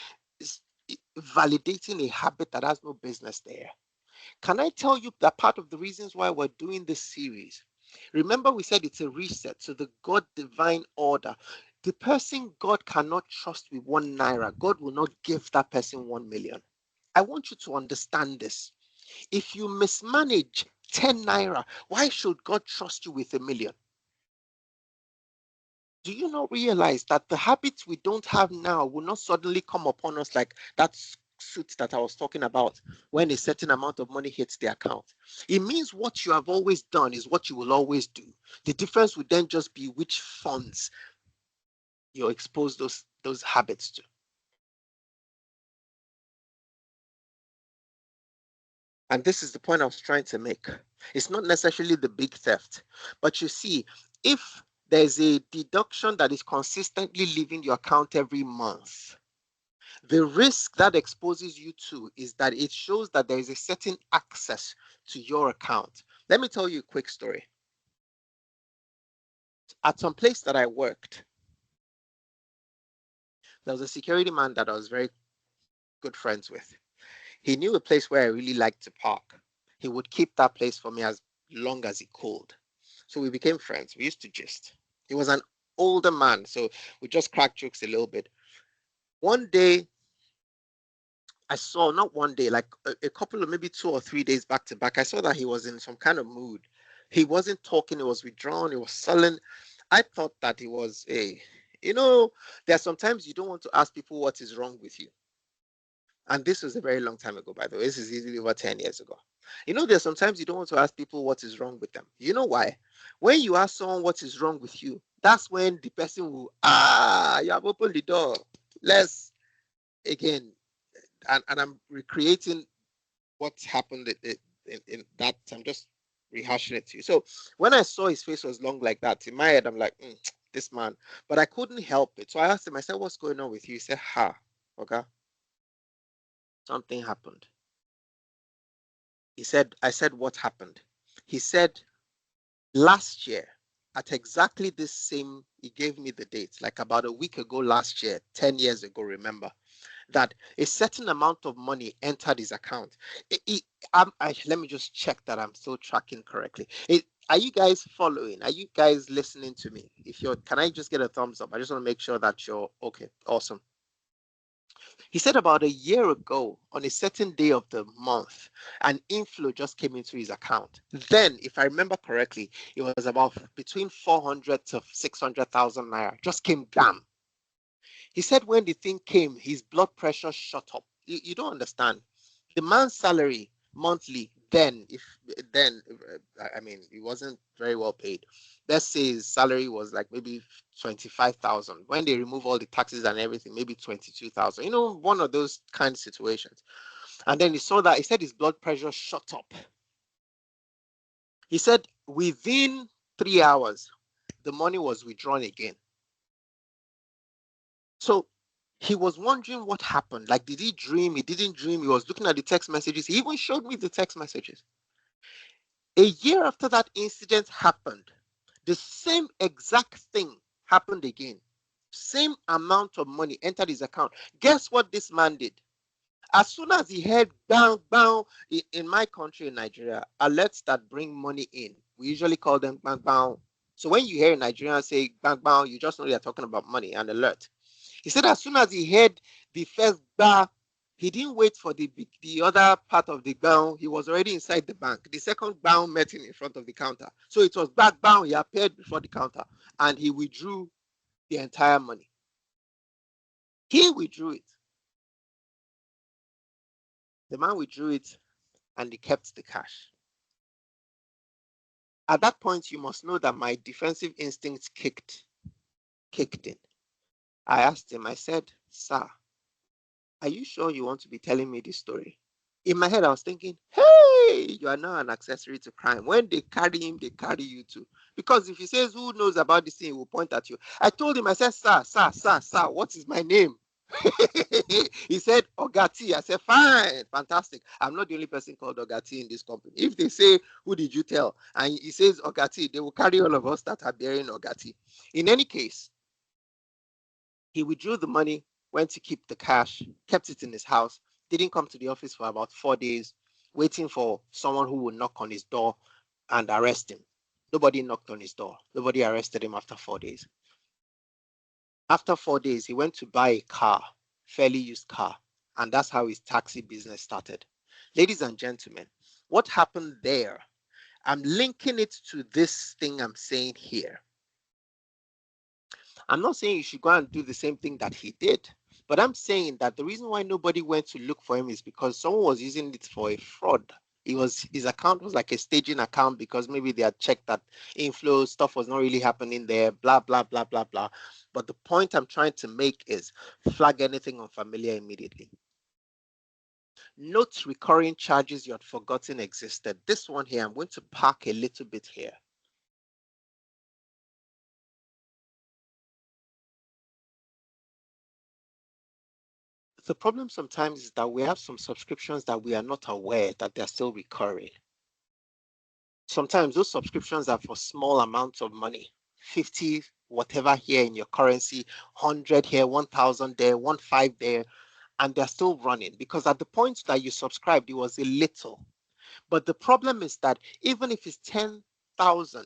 A: validating a habit that has no business there. Can I tell you that part of the reasons why we're doing this series? Remember, we said it's a reset to the God divine order. The person God cannot trust with 1 naira, God will not give that person 1 million. I want you to understand this. If you mismanage 10 naira, why should God trust you with 1 million? Do you not realize that the habits we don't have now will not suddenly come upon us like that suit that I was talking about when a certain amount of money hits the account? It means what you have always done is what you will always do. The difference would then just be which funds you expose those habits to. And this is the point I was trying to make. It's not necessarily the big theft, but you see, if there's a deduction that is consistently leaving your account every month, the risk that exposes you to is that it shows that there is a certain access to your account. Let me tell you a quick story. At some place that I worked, there was a security man that I was very good friends with. He knew a place where I really liked to park. He would keep that place for me as long as he could. So we became friends. We used to gist. He was an older man, so we just cracked jokes a little bit. One day, I saw, not one day, like a couple of maybe 2 or 3 days back to back, I saw that he was in some kind of mood. He wasn't talking, he was withdrawn, he was sullen. I thought that he was there are sometimes you don't want to ask people what is wrong with you. And this was a very long time ago, by the way. This is easily over 10 years ago. There's sometimes you don't want to ask people what is wrong with them. You know why? When you ask someone what is wrong with you, that's when the person will, you have opened the door. Let's, again, and I'm recreating what happened in that. I'm just rehashing it to you. So when I saw his face was long like that, in my head, I'm like, this man. But I couldn't help it. So I asked him, I said, what's going on with you? He said, okay, something happened. He said, I said, what happened? He said, last year, at exactly this same, he gave me the date, like about a week ago last year, 10 years ago, remember, that a certain amount of money entered his account. Let me just check that I'm still tracking correctly. Are you guys following? Are you guys listening to me? If you're, can I just get a thumbs up? I just want to make sure that you're okay. Awesome. He said about a year ago, on a certain day of the month, an inflow just came into his account. Then, if I remember correctly, it was about between 400 to 600,000 naira. Just came down. He said when the thing came, his blood pressure shot up. You don't understand. The man's salary monthly I mean, he wasn't very well paid. Let's say his salary was like maybe 25,000. When they remove all the taxes and everything, maybe 22,000. You know, one of those kind of situations. And then he saw that, he said his blood pressure shot up. He said within 3 hours, the money was withdrawn again. So he was wondering what happened. Like, did he dream? He didn't dream. He was looking at the text messages. He even showed me the text messages. A year after that incident happened, the same exact thing happened again. Same amount of money entered his account. Guess what this man did? As soon as he heard bang, bang, in my country, in Nigeria, alerts that bring money in, we usually call them bang, bang. So when you hear a Nigerian say bang, bang, you just know they're talking about money and alert. He said as soon as he heard the first bar, he didn't wait for the other part of the bound. He was already inside the bank. The second bound met him in front of the counter. So it was back bound. He appeared before the counter and he withdrew the entire money. He withdrew it. The man withdrew it and he kept the cash. At that point, you must know that my defensive instincts kicked in. I asked him, I said, sir, are you sure you want to be telling me this story? In my head, I was thinking, hey, you are now an accessory to crime. When they carry him, they carry you too. Because if he says, who knows about this thing, he will point at you. I told him, I said, sir, what is my name? He said, Ogati. I said, fine, fantastic. I'm not the only person called Ogati in this company. If they say, who did you tell? And he says, Ogati, they will carry all of us that are bearing Ogati. In any case, he withdrew the money, went to keep the cash, kept it in his house, didn't come to the office for about 4 days, waiting for someone who would knock on his door and arrest him. Nobody knocked on his door. Nobody arrested him after 4 days. After 4 days, he went to buy a car, fairly used car, and that's how his taxi business started. Ladies and gentlemen, what happened there? I'm linking it to this thing I'm saying here. I'm not saying you should go and do the same thing that he did, but I'm saying that the reason why nobody went to look for him is because someone was using it for a fraud. His account was like a staging account because maybe they had checked that inflow stuff was not really happening there, blah, blah, blah, blah, blah. But the point I'm trying to make is flag anything unfamiliar immediately. Note recurring charges you had forgotten existed. This one here, I'm going to park a little bit here. The problem sometimes is that we have some subscriptions that we are not aware that they're still recurring. Sometimes those subscriptions are for small amounts of money, 50, whatever here in your currency, 100 here, 1,000 there, 1,500 there, and they're still running because at the point that you subscribed, it was a little. But the problem is that even if it's 10,000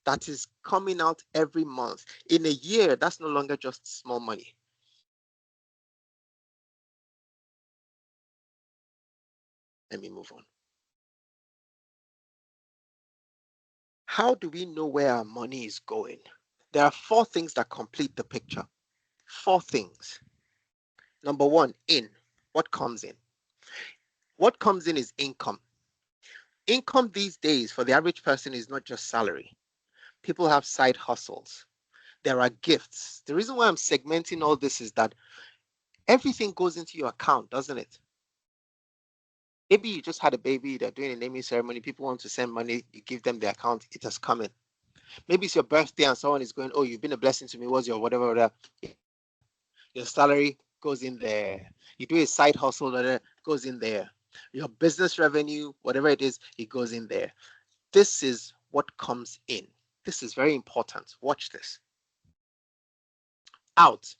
A: that is coming out every month, in a year, that's no longer just small money. Let me move on. How do we know where our money is going? There are 4 things that complete the picture. 4 things. Number 1, in. What comes in? What comes in is income. Income these days for the average person is not just salary. People have side hustles. There are gifts. The reason why I'm segmenting all this is that everything goes into your account, doesn't it? Maybe you just had a baby, they're doing a naming ceremony, people want to send money, you give them the account, it has come in. Maybe it's your birthday and someone is going, oh, you've been a blessing to me, what's your whatever, whatever. Your salary goes in there. You do a side hustle, whatever, goes in there. Your business revenue, whatever it is, it goes in there. This is what comes in. This is very important. Watch this. Out,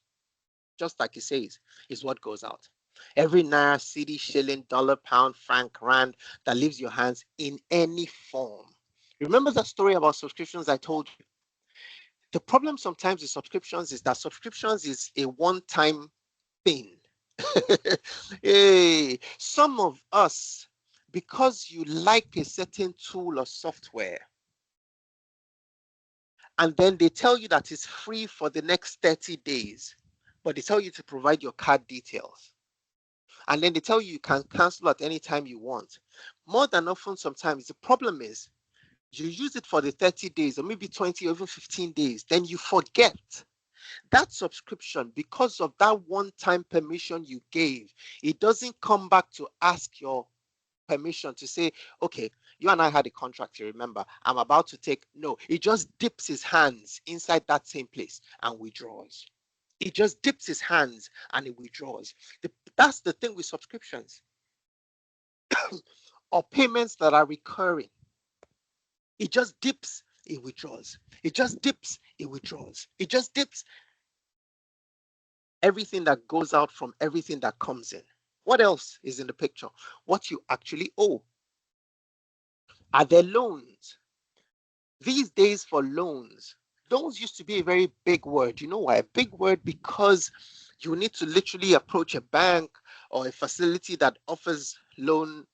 A: just like it says, is what goes out. Every naira, cedi, shilling, dollar, pound, franc, rand that leaves your hands in any form. Remember the story about subscriptions I told you? The problem sometimes with subscriptions is that subscriptions is a one-time thing. Hey, some of us, because you like a certain tool or software, and then they tell you that it's free for the next 30 days, but they tell you to provide your card details. And then they tell you you can cancel at any time you want. More than often, sometimes the problem is you use it for the 30 days or maybe 20 or even 15 days, then you forget. That subscription, because of that one-time permission you gave, it doesn't come back to ask your permission to say, okay, you and I had a contract, you remember, I'm about to take, no, it just dips his hands inside that same place and withdraws. It just dips his hands and it withdraws. That's the thing with subscriptions or payments that are recurring. It just dips, it withdraws. It just dips, it withdraws. It just dips. Everything that goes out from everything that comes in. What else is in the picture? What you actually owe. Are there loans? These days for loans used to be a very big word. You know why? A big word because you need to literally approach a bank or a facility that offers loan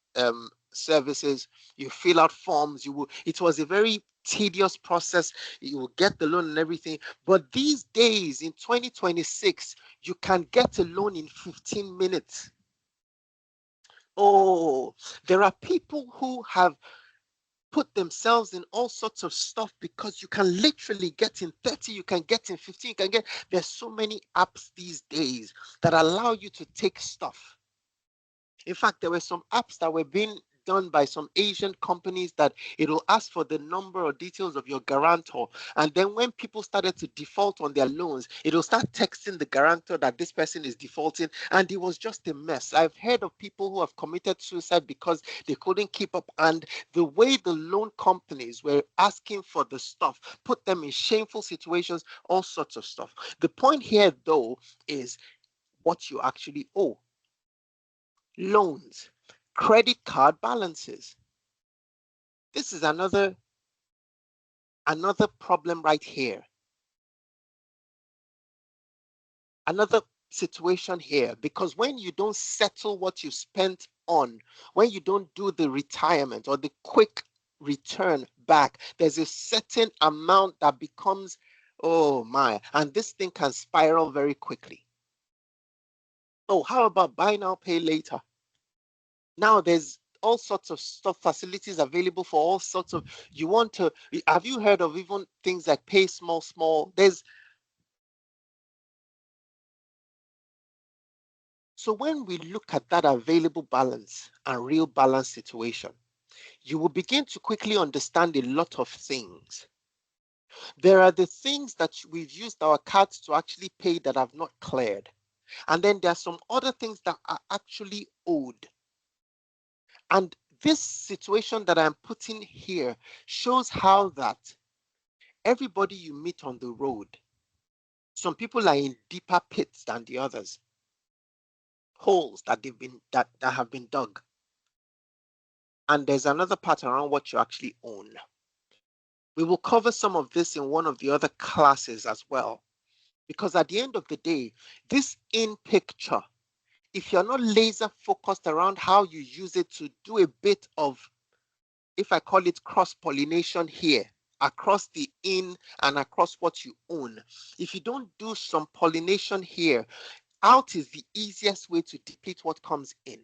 A: services. You fill out forms. It was a very tedious process. You will get the loan and everything. But these days in 2026, you can get a loan in 15 minutes. Oh, there are people who have put themselves in all sorts of stuff because you can literally get in 30, you can get in 15, you can get, there's so many apps these days that allow you to take stuff. In fact, there were some apps that were being done by some Asian companies that it will ask for the number or details of your guarantor. And then when people started to default on their loans, it will start texting the guarantor that this person is defaulting. And it was just a mess. I've heard of people who have committed suicide because they couldn't keep up. And the way the loan companies were asking for the stuff put them in shameful situations, all sorts of stuff. The point here, though, is what you actually owe. Loans, credit card balances. This is another problem right here. Another situation here, because when you don't settle what you spent on, when you don't do the retirement or the quick return back, there's a certain amount that becomes, oh my, and this thing can spiral very quickly. Oh, how about buy now, pay later? Now there's all sorts of stuff, facilities available for all sorts of, have you heard of even things like pay small, small? So when we look at that available balance and real balance situation, you will begin to quickly understand a lot of things. There are the things that we've used our cards to actually pay that have not cleared. And then there are some other things that are actually owed. And this situation that I'm putting here shows how that everybody you meet on the road, some people are in deeper pits than the others, holes that have been dug. And there's another part around what you actually own. We will cover some of this in one of the other classes as well, because at the end of the day, this in picture, if you're not laser focused around how you use it to do a bit of, if I call it cross-pollination here, across the in and across what you own. If you don't do some pollination here, out is the easiest way to deplete what comes in.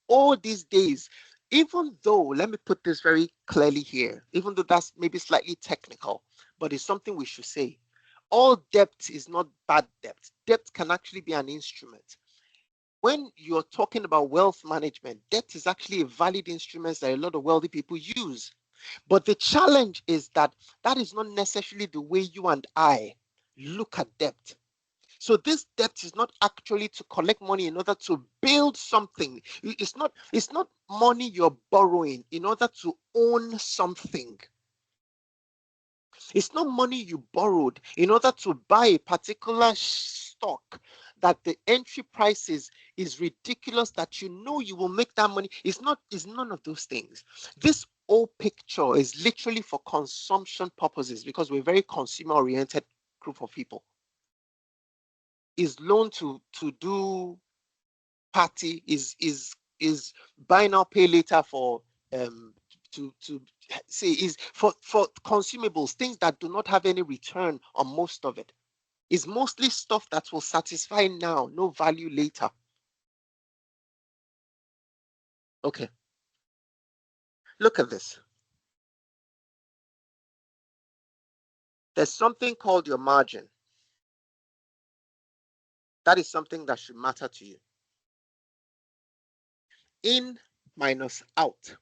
A: All these days, even though, let me put this very clearly here, even though that's maybe slightly technical, but it's something we should say. All debt is not bad debt. Debt can actually be an instrument. when you're talking about wealth management, debt is actually a valid instrument that a lot of wealthy people use. But the challenge is that that is not necessarily the way you and I look at debt. So this debt is not actually to collect money in order to build something. It's not money you're borrowing in order to own something. It's not money you borrowed in order to buy a particular stock that the entry price is ridiculous, that you know you will make that money. It's none of those things. This whole picture is literally for consumption purposes because we're a very consumer oriented group of people. Is loan to do party, is buy now pay later for to say, is for consumables, things that do not have any return on most of it. Is mostly stuff that will satisfy now, no value later. Okay, look at this. There's something called your margin. That is something that should matter to you. In minus out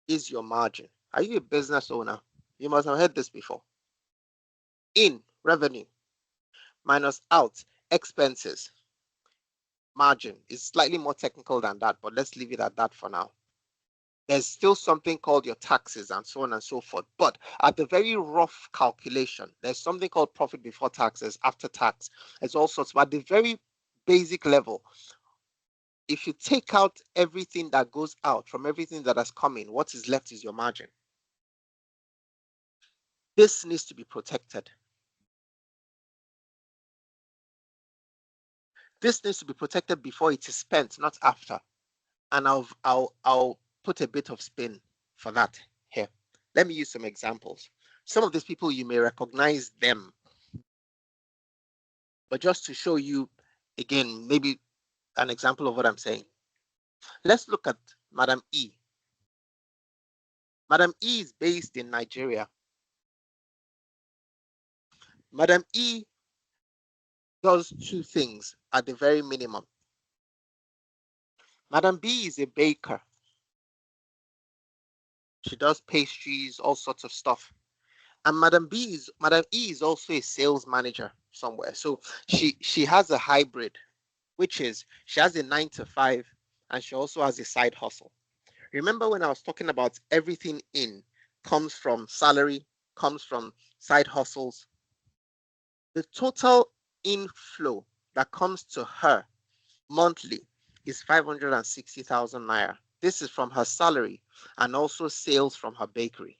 A: is your margin. Are you a business owner? You must have heard this before. In, revenue, minus out, expenses. Margin is slightly more technical than that, but let's leave it at that for now. There's still something called your taxes and so on and so forth. But at the very rough calculation, there's something called profit before taxes, after tax. There's all sorts. But at the very basic level, if you take out everything that goes out from everything that has come in, what is left is your margin. This needs to be protected. This needs to be protected before it is spent, not after. And I'll put a bit of spin for that here. Let me use some examples. Some of these people, you may recognize them, but just to show you again, maybe an example of what I'm saying. Let's look at Madam E. Madam E is based in Nigeria. Madam E does two things at the very minimum. Madam B is a baker. She does pastries, all sorts of stuff. And Madam E is also a sales manager somewhere. So she has a hybrid, which is she has a 9 to 5 and she also has a side hustle. Remember when I was talking about everything in comes from salary, comes from side hustles. The total inflow that comes to her monthly is 560,000 naira. This is from her salary and also sales from her bakery.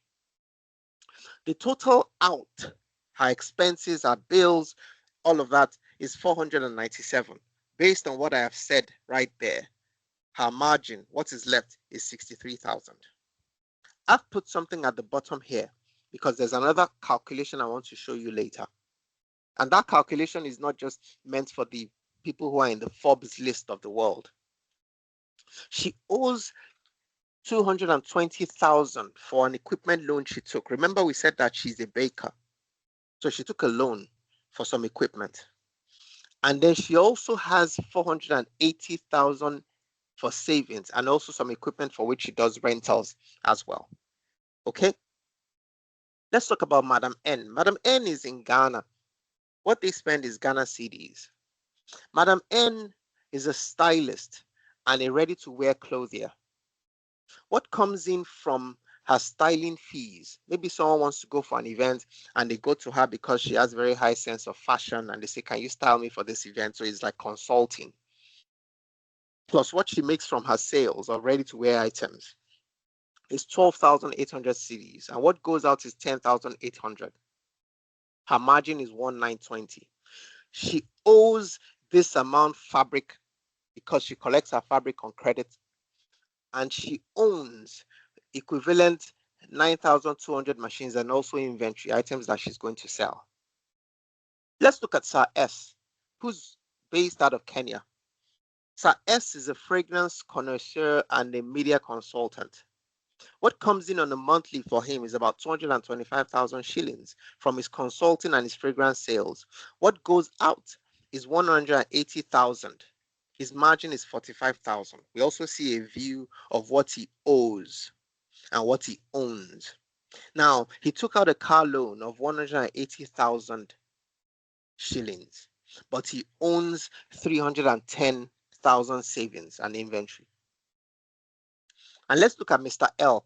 A: The total out, her expenses, her bills, all of that is 497. Based on what I have said right there, her margin, what is left, is 63,000. I've put something at the bottom here because there's another calculation I want to show you later. And that calculation is not just meant for the people who are in the Forbes list of the world. She owes 220,000 for an equipment loan she took. Remember, we said that she's a baker. So she took a loan for some equipment. And then she also has 480,000 for savings and also some equipment for which she does rentals as well. Okay. Let's talk about Madam N. Madam N is in Ghana. What they spend is Ghana cedis. Madam N is a stylist and a ready-to-wear clothier. What comes in from her styling fees? Maybe someone wants to go for an event and they go to her because she has a very high sense of fashion and they say, can you style me for this event? So it's like consulting. Plus what she makes from her sales of ready-to-wear items is 12,800 cedis. And what goes out is 10,800. Her margin is 1,920. She owes this amount fabric because she collects her fabric on credit, and she owns equivalent 9,200 machines and also inventory items that she's going to sell. Let's look at Sir S, who's based out of Kenya. Sir S is a fragrance connoisseur and a media consultant. What comes in on a monthly for him is about 225,000 shillings from his consulting and his fragrance sales. What goes out is 180,000 His margin is 45,000. We also see a view of what he owes and what he owns. Now, he took out a car loan of 180,000 shillings, but he owns 310,000 savings and inventory. And let's look at Mr. L.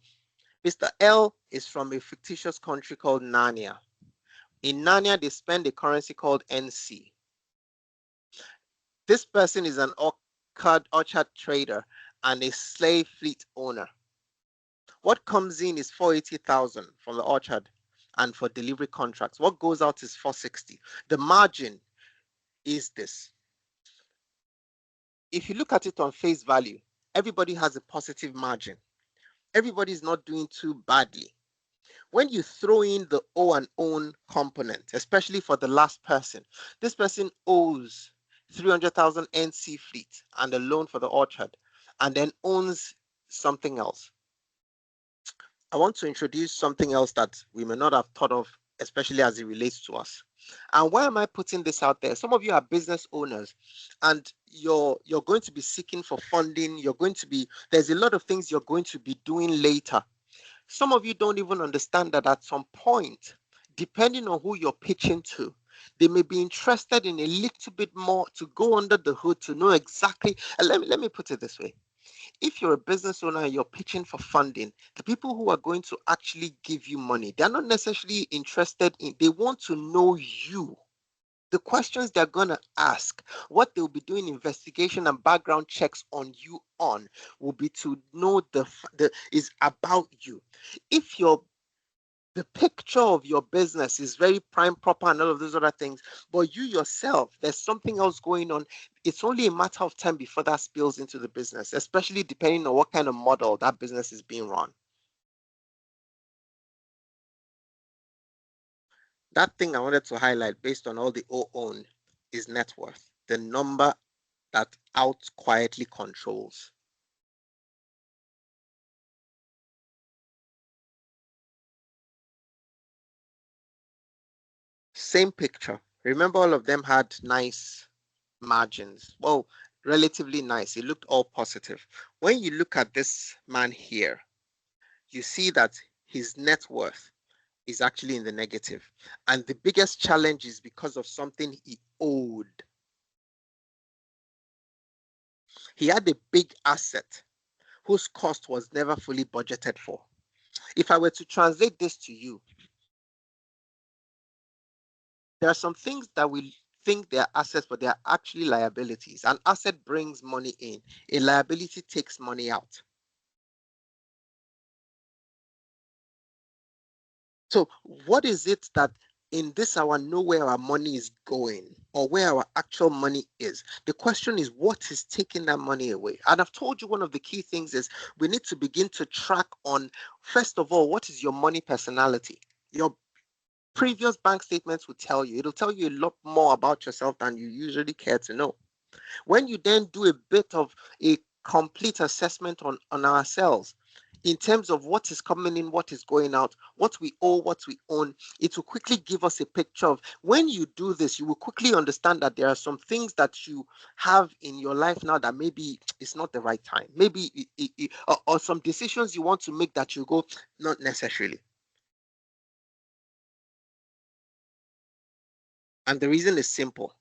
A: Mr. L is from a fictitious country called Narnia. In Narnia, they spend a currency called NC. This person is an orchard trader and a slave fleet owner. What comes in is 480,000 from the orchard and for delivery contracts. What goes out is 460. The margin is this. If you look at it on face value, everybody has a positive margin. Everybody's not doing too badly. When you throw in the owe and own component, especially for the last person, this person owes 300,000 NC fleet and a loan for the orchard, and then owns something else. I want to introduce something else that we may not have thought of, especially as it relates to us. And why am I putting this out there? Some of you are business owners and you're going to be seeking for funding. There's a lot of things you're going to be doing later. Some of you don't even understand that at some point, depending on who you're pitching to, they may be interested in a little bit more to go under the hood to know exactly. And let me put it this way. If you're a business owner and you're pitching for funding, the people who are going to actually give you money, they're not necessarily interested in, they want to know you. The questions they're going to ask, what they'll be doing investigation and background checks on you on, will be to know is about you. If the picture of your business is very prime, proper, and all of those other things, but you yourself, there's something else going on, it's only a matter of time before that spills into the business, especially depending on what kind of model that business is being run. That thing I wanted to highlight based on all the owned is net worth, the number that out quietly controls. Same picture. Remember, all of them had nice margins. Well, relatively nice. It looked all positive. When you look at this man here, you see that his net worth is actually in the negative. And the biggest challenge is because of something he owed. He had a big asset whose cost was never fully budgeted for. If I were to translate this to you, there are some things that we think they are assets, but they are actually liabilities. An asset brings money in, a liability takes money out. So what is it that in this hour know where our money is going or where our actual money is? The question is, what is taking that money away? And I've told you one of the key things is we need to begin to track on, first of all, what is your money personality? Your previous bank statements will tell you, it'll tell you a lot more about yourself than you usually care to know. When you then do a bit of a complete assessment on ourselves, in terms of what is coming in, what is going out, what we owe, what we own, it will quickly give us a picture of, when you do this, you will quickly understand that there are some things that you have in your life now that maybe it's not the right time. Maybe or some decisions you want to make that you go, not necessarily. And the reason is simple.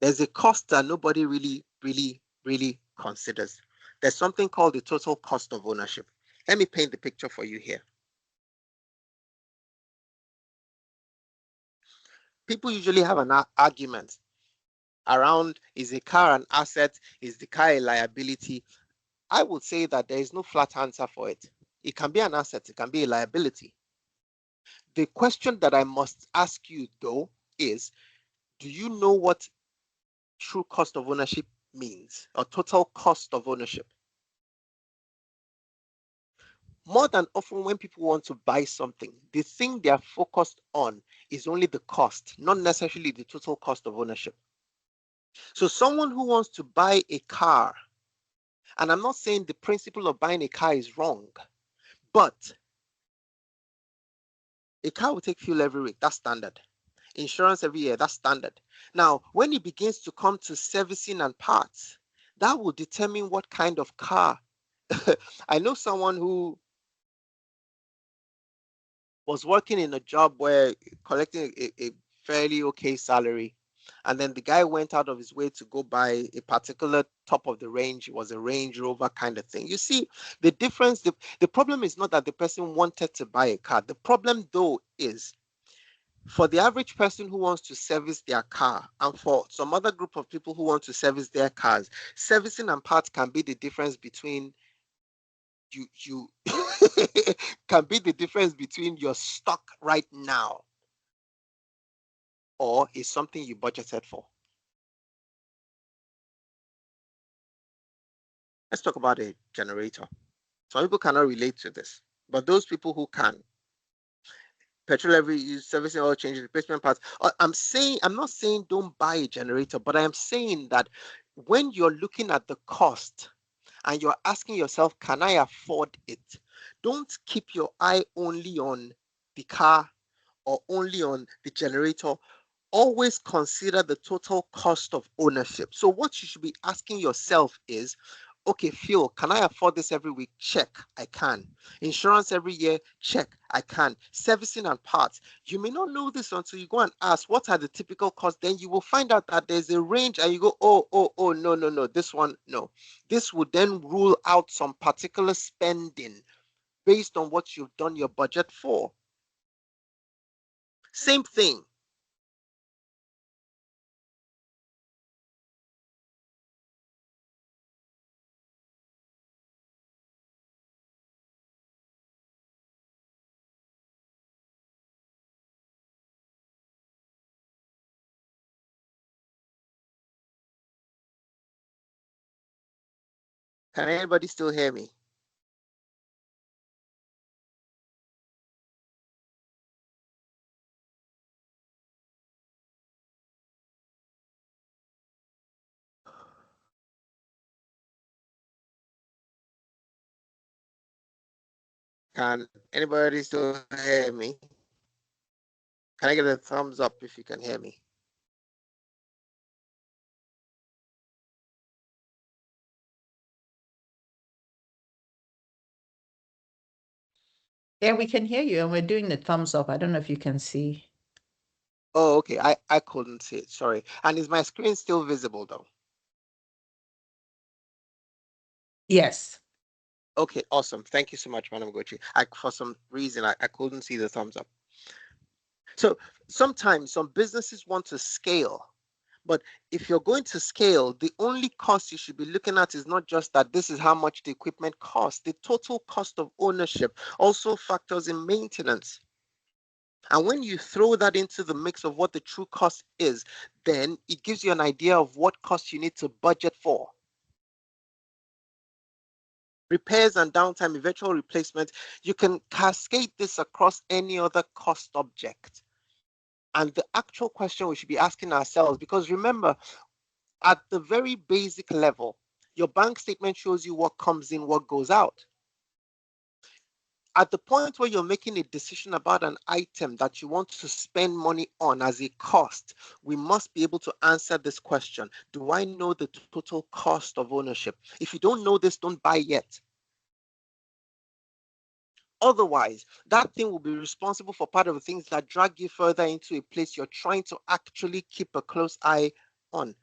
A: There's a cost that nobody really considers. There's something called the total cost of ownership. Let me paint the picture for you here. People usually have an argument around, is a car an asset? Is the car a liability? I would say that there is no flat answer for it. It can be an asset, it can be a liability. The question that I must ask you though is, do you know what true cost of ownership means, or total cost of ownership? More than often when people want to buy something, the thing they are focused on is only the cost, not necessarily the total cost of ownership. So someone who wants to buy a car, and I'm not saying the principle of buying a car is wrong, but a car will take fuel every week. That's standard. Insurance every year, that's standard. Now, when it begins to come to servicing and parts, that will determine what kind of car. I know someone who was working in a job where collecting a fairly okay salary, and then the guy went out of his way to go buy a particular top of the range. It was a Range Rover kind of thing. You see, the difference, the problem is not that the person wanted to buy a car. The problem, though, is for the average person who wants to service their car, and for some other group of people who want to service their cars, servicing and parts can be the difference between you can be the difference between you're stuck right now or is something you budgeted for. Let's talk about a generator. Some people cannot relate to this, but those people who can, petrol every use, servicing, oil changes, replacement parts. I'm not saying don't buy a generator, but I am saying that when you're looking at the cost and you're asking yourself, can I afford it? Don't keep your eye only on the car or only on the generator. Always consider the total cost of ownership. So what you should be asking yourself is, okay, fuel, can I afford this every week? Check, I can. Insurance every year? Check, I can. Servicing and parts. You may not know this until you go and ask, what are the typical costs? Then you will find out that there's a range and you go, oh, no, this one, no. This would then rule out some particular spending based on what you've done your budget for. Same thing. Can anybody still hear me? Can anybody still hear me? Can I get a thumbs up if you can hear me?
D: Yeah, we can hear you, and we're doing the thumbs up. I don't know if you can see.
A: Oh, okay. I couldn't see it. Sorry. And is my screen still visible though?
D: Yes.
A: Okay, awesome. Thank you so much, Madam Gochi. For some reason, I couldn't see the thumbs up. So sometimes some businesses want to scale, but if you're going to scale, the only cost you should be looking at is not just that this is how much the equipment costs. The total cost of ownership also factors in maintenance. And when you throw that into the mix of what the true cost is, then it gives you an idea of what cost you need to budget for. Repairs and downtime, eventual replacement, you can cascade this across any other cost object. And the actual question we should be asking ourselves, because remember, at the very basic level, your bank statement shows you what comes in, what goes out. At the point where you're making a decision about an item that you want to spend money on as a cost, we must be able to answer this question. Do I know the total cost of ownership? If you don't know this, don't buy yet. Otherwise, that thing will be responsible for part of the things that drag you further into a place you're trying to actually keep a close eye on.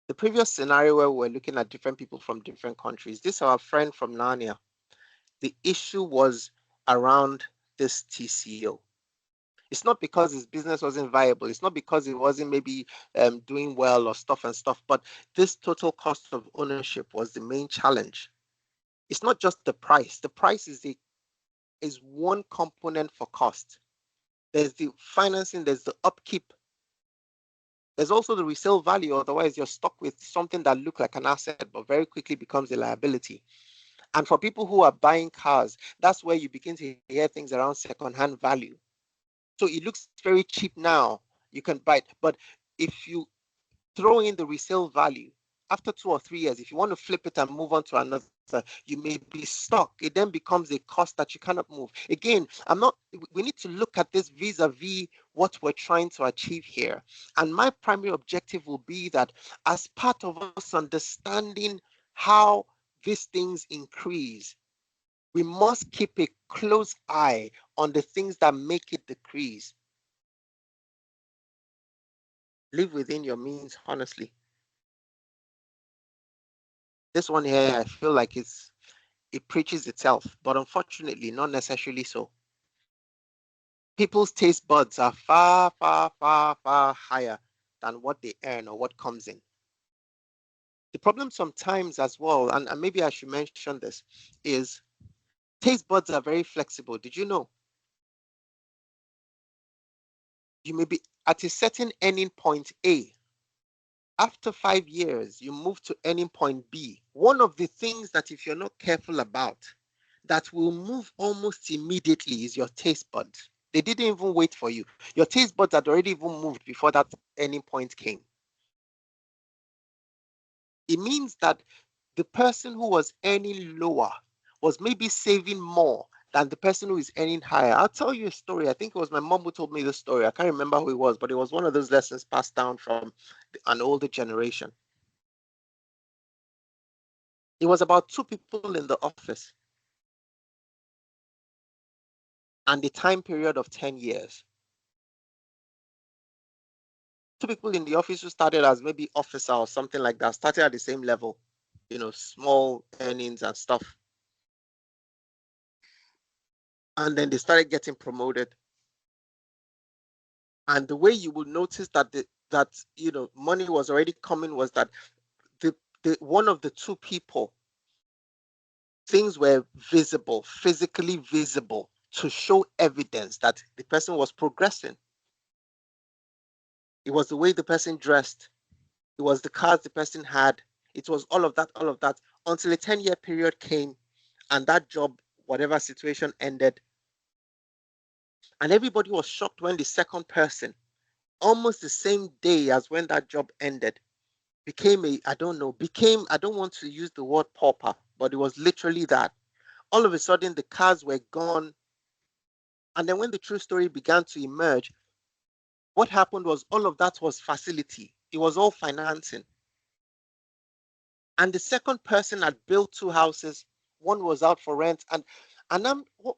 A: The previous scenario where we're looking at different people from different countries, this is our friend from Narnia. The issue was around this TCO. It's not because his business wasn't viable. It's not because he wasn't maybe doing well or stuff, but this total cost of ownership was the main challenge. It's not just the price. The price is one component for cost. There's the financing, there's the upkeep. There's also the resale value. Otherwise, you're stuck with something that looks like an asset, but very quickly becomes a liability. And for people who are buying cars, that's where you begin to hear things around second-hand value. So it looks very cheap now. You can buy it. But if you throw in the resale value, after 2 or 3 years, if you want to flip it and move on to another, you may be stuck. It then becomes a cost that you cannot move. Again, we need to look at this vis-a-vis what we're trying to achieve here. And my primary objective will be that as part of us understanding how these things increase, we must keep a close eye on the things that make it decrease. Live within your means, honestly. This one here, I feel like it preaches itself, but unfortunately, not necessarily so. People's taste buds are far, far, far, far higher than what they earn or what comes in. The problem sometimes as well, and maybe I should mention this, is taste buds are very flexible. Did you know? You may be at a certain earning point A. After 5 years, you move to earning point B. One of the things that if you're not careful about, that will move almost immediately is your taste buds. They didn't even wait for you. Your taste buds had already even moved before that earning point came. It means that the person who was earning lower was maybe saving more than the person who is earning higher. I'll tell you a story. I think it was my mom who told me the story. I can't remember who it was, but it was one of those lessons passed down from an older generation. It was about 2 people in the office and the time period of 10 years. 2 people in the office who started as maybe officer or something like that, started at the same level, small earnings and stuff. And then they started getting promoted. And the way you will notice that money was already coming was that the one of the 2 people, things were visible, physically visible, to show evidence that the person was progressing. It was the way the person dressed. It was the cars the person had. It was all of that, until a 10-year period came and that job, whatever situation, ended. And everybody was shocked when the second person, almost the same day as when that job ended, became I don't want to use the word pauper, but it was literally that. All of a sudden, the cars were gone. And then when the true story began to emerge, what happened was all of that was facility. It was all financing. And the second person had built 2 houses. One was out for rent. And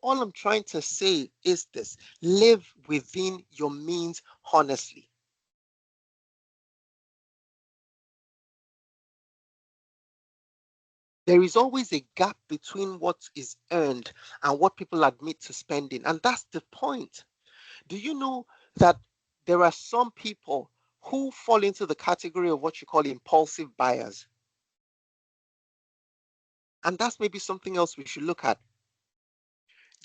A: all I'm trying to say is this: live within your means honestly. There is always a gap between what is earned and what people admit to spending. And that's the point. Do you know that there are some people who fall into the category of what you call impulsive buyers? And that's maybe something else we should look at.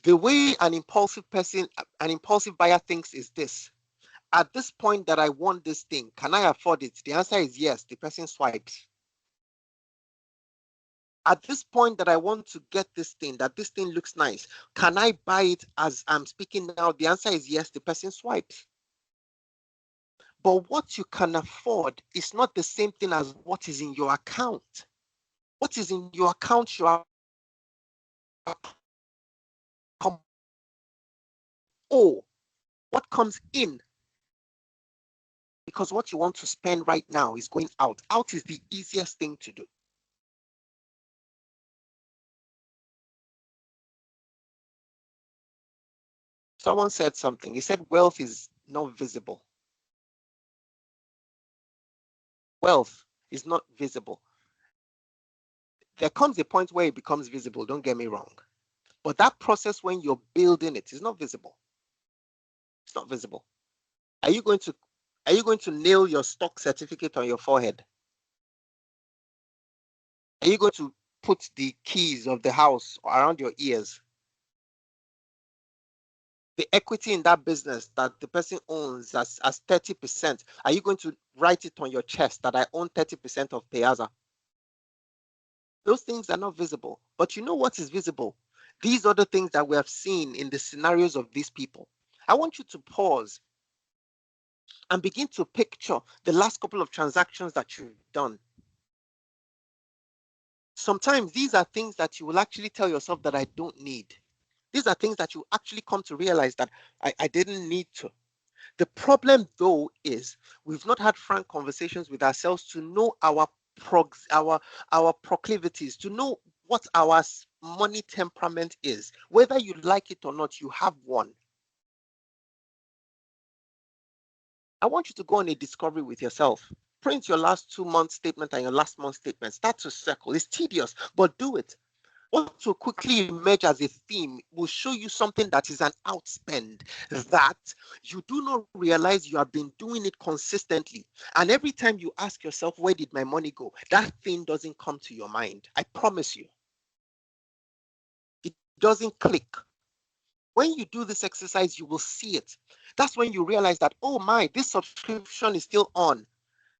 A: The way an impulsive buyer thinks is this: at this point that I want this thing, can I afford it? The answer is yes. The person swipes. At this point that I want to get this thing, that this thing looks nice, can I buy it as I'm speaking now? The answer is yes. The person swipes. But what you can afford is not the same thing as what is in your account. What is in your account, you are. Oh, what comes in? Because what you want to spend right now is going out. Out is the easiest thing to do. Someone said something. He said wealth is not visible. Wealth is not visible. There comes a point where it becomes visible, don't get me wrong. But that process when you're building it is not visible. It's not visible. Are you going to nail your stock certificate on your forehead? Are you going to put the keys of the house around your ears? The equity in that business that the person owns as 30%, are you going to write it on your chest that I own 30% of Piazza? Those things are not visible. But you know what is visible? These are the things that we have seen in the scenarios of these people. I want you to pause and begin to picture the last couple of transactions that you've done. sometimes these are things that you will actually tell yourself that I don't need. These are things that you actually come to realize that I didn't need to. The problem, though, is we've not had frank conversations with ourselves to know our proclivities, to know what our money temperament is. Whether you like it or not, you have one. I want you to go on a discovery with yourself. Print your last 2 month statement and your last month statement. Start to circle. It's tedious, but do it. What will quickly emerge as a theme will show you something that is an outspend that you do not realize you have been doing it consistently. And every time you ask yourself, where did my money go? That thing doesn't come to your mind. I promise you. It doesn't click. When you do this exercise, you will see it. That's when you realize that, oh my, this subscription is still on.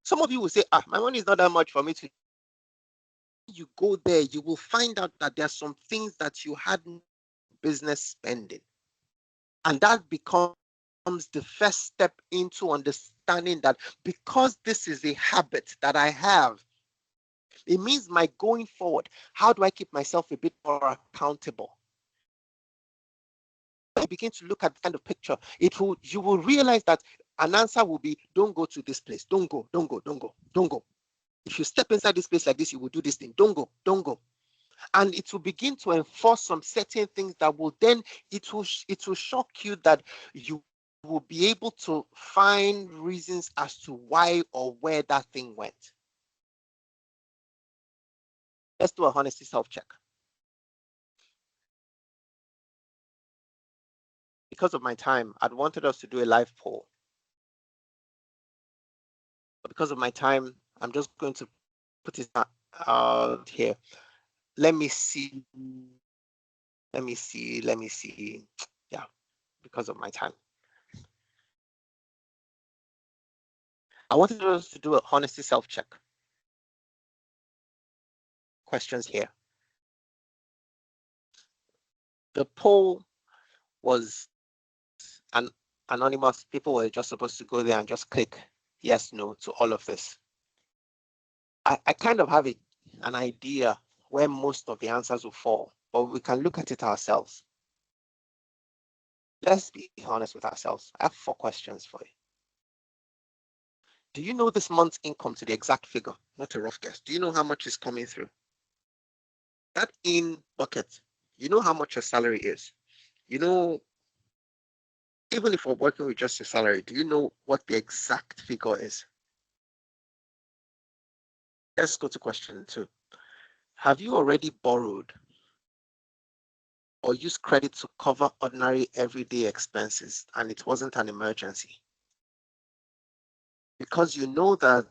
A: Some of you will say, my money is not that much for me to. You go there, you will find out that there are some things that you had no business spending. And that becomes the first step into understanding that because this is a habit that I have, it means my going forward, how do I keep myself a bit more accountable? When you begin to look at the kind of picture, you will realize that an answer will be, don't go to this place. Don't go, don't go, don't go, don't go. If you step inside this place like this, you will do this thing. Don't go, don't go. And it will begin to enforce some certain things that will then, it will shock you that you will be able to find reasons as to why or where that thing went. Let's do a honesty self-check. Because of my time, I'd wanted us to do a live poll. But because of my time, I'm just going to put it out here. Let me see. Yeah, because of my time. I wanted us to do a honesty self-check. Questions here. The poll was an anonymous. People were just supposed to go there and just click yes, no to all of this. I kind of have an idea where most of the answers will fall, but we can look at it ourselves. Let's be honest with ourselves. I have 4 questions for you. Do you know this month's income to the exact figure? Not a rough guess. Do you know how much is coming through? That in bucket, you know how much your salary is. You know, even if we're working with just your salary, do you know what the exact figure is? Let's go to question 2. Have you already borrowed or used credit to cover ordinary everyday expenses and it wasn't an emergency? Because you know that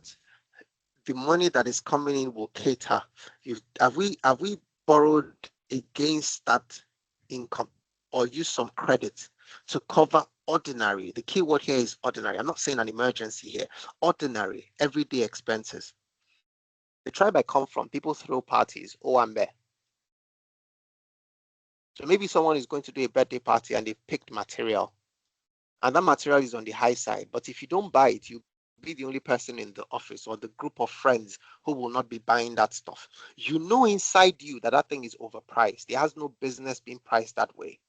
A: the money that is coming in will cater. Have we borrowed against that income or used some credit to cover ordinary? The key word here is ordinary. I'm not saying an emergency here. Ordinary, everyday expenses. The tribe I come from, people throw parties, Owambe. So maybe someone is going to do a birthday party and they picked material. And that material is on the high side. But if you don't buy it, you'll be the only person in the office or the group of friends who will not be buying that stuff. You know inside you that that thing is overpriced. It has no business being priced that way.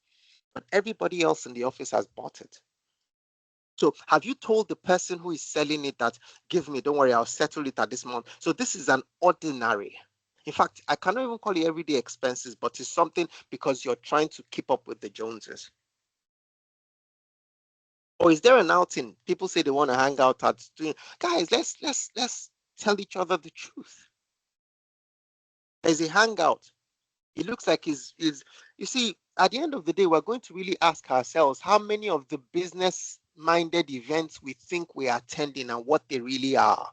A: But everybody else in the office has bought it. So have you told the person who is selling it that, give me, don't worry, I'll settle it at this month? So this is an ordinary. In fact, I cannot even call it everyday expenses, but it's something because you're trying to keep up with the Joneses. Or is there an outing? People say they want to hang out at doing. Guys, let's tell each other the truth. There's a hangout. It looks like is you see, at the end of the day, we're going to really ask ourselves how many of the business-minded events we think we are attending and what they really are.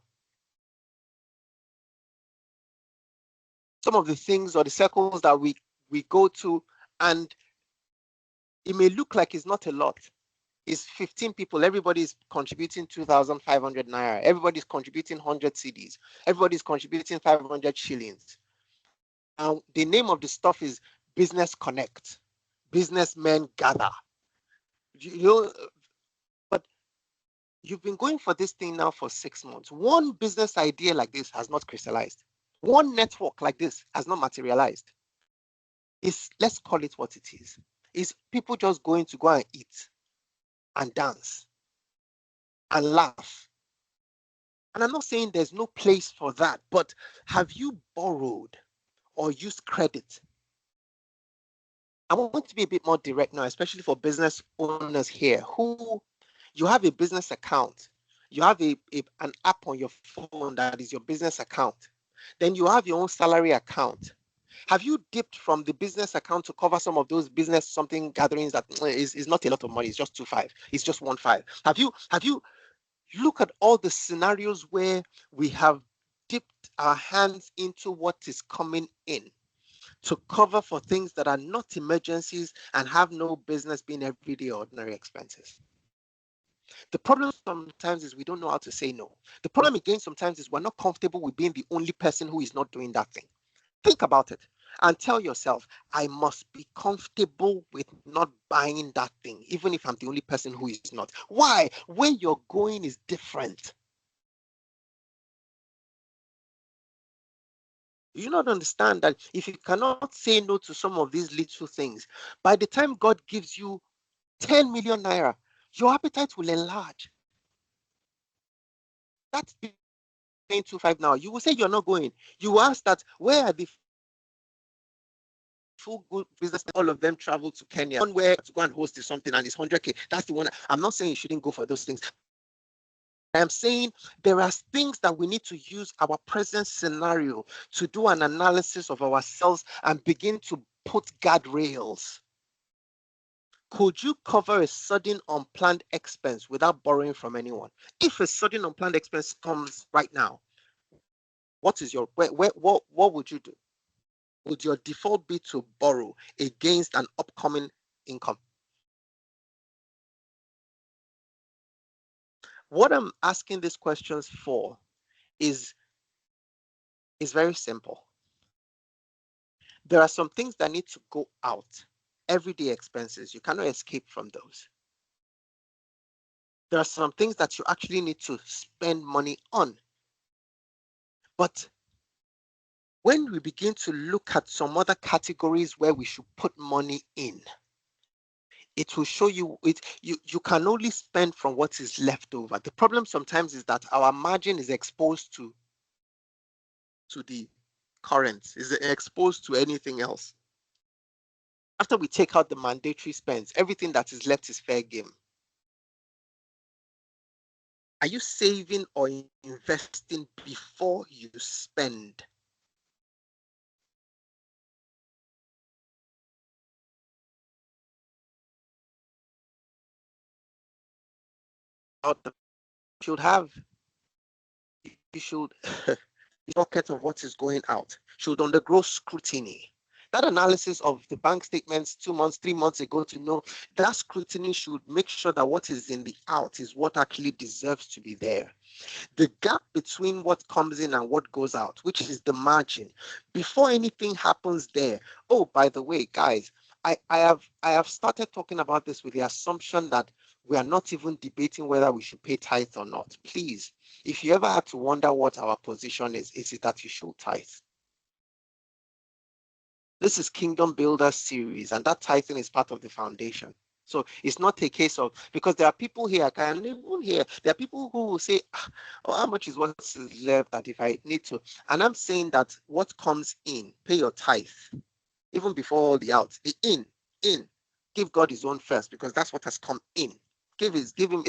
A: Some of the things or the circles that we go to, and it may look like it's not a lot. It's 15 people. Everybody's contributing 2,500 naira. Everybody's contributing 100 CDs. Everybody's contributing 500 shillings. And the name of the stuff is Business Connect. Businessmen gather. You know, but you've been going for this thing now for 6 months. One business idea like this has not crystallized. one network like this has not materialized. Let's call it what it is. Is people just going to go and eat and dance and laugh? And I'm not saying there's no place for that, but have you borrowed or used credit? I want to be a bit more direct now, especially for business owners here who you have a business account, you have an app on your phone that is your business account, then you have your own salary account. Have you dipped from the business account to cover some of those business something gatherings that is not a lot of money? It's just 2.5. It's just 1.5. Have you look at all the scenarios where we have dipped our hands into what is coming in to cover for things that are not emergencies and have no business being everyday ordinary expenses? The problem sometimes is we don't know how to say no. The problem again sometimes is we're not comfortable with being the only person who is not doing that thing. Think about it and tell yourself, I must be comfortable with not buying that thing, even if I'm the only person who is not. Why? Where you're going is different. You not understand that if you cannot say no to some of these little things, by the time God gives you 10 million naira, your appetite will enlarge. That's paying 2.5 now. You will say you're not going. You will ask that, where are the full good business? All of them travel to Kenya. One where to go and host is something and it's 100K. That's the one. I'm not saying you shouldn't go for those things. I'm saying there are things that we need to use our present scenario to do an analysis of ourselves and begin to put guardrails. Could you cover a sudden unplanned expense without borrowing from anyone? If a sudden unplanned expense comes right now, what would you do? Would your default be to borrow against an upcoming income? What I'm asking these questions for is very simple. There are some things that need to go out. Everyday expenses, you cannot escape from those. There are some things that you actually need to spend money on. But when we begin to look at some other categories where we should put money in, it will show you you can only spend from what is left over. The problem sometimes is that our margin is exposed to the current, is exposed to anything else. After we take out the mandatory spends, everything that is left is fair game. Are you saving or investing before you spend? You should have, you should, the bucket of what is going out should undergo scrutiny. That analysis of the bank statements 2 months, 3 months ago to know, that scrutiny should make sure that what is in the out is what actually deserves to be there. The gap between what comes in and what goes out, which is the margin, before anything happens there. Oh, by the way, guys, I have started talking about this with the assumption that we are not even debating whether we should pay tithe or not. Please, if you ever had to wonder what our position is it that you should tithe? This is Kingdom Builder series, and that tithing is part of the foundation. So it's not a case of, because there are people here, I can even hear, there are people who will say, oh, how much is what's left that if I need to? And I'm saying that what comes in, pay your tithe, even before all the out. In, give God his own first, because that's what has come in. Give him,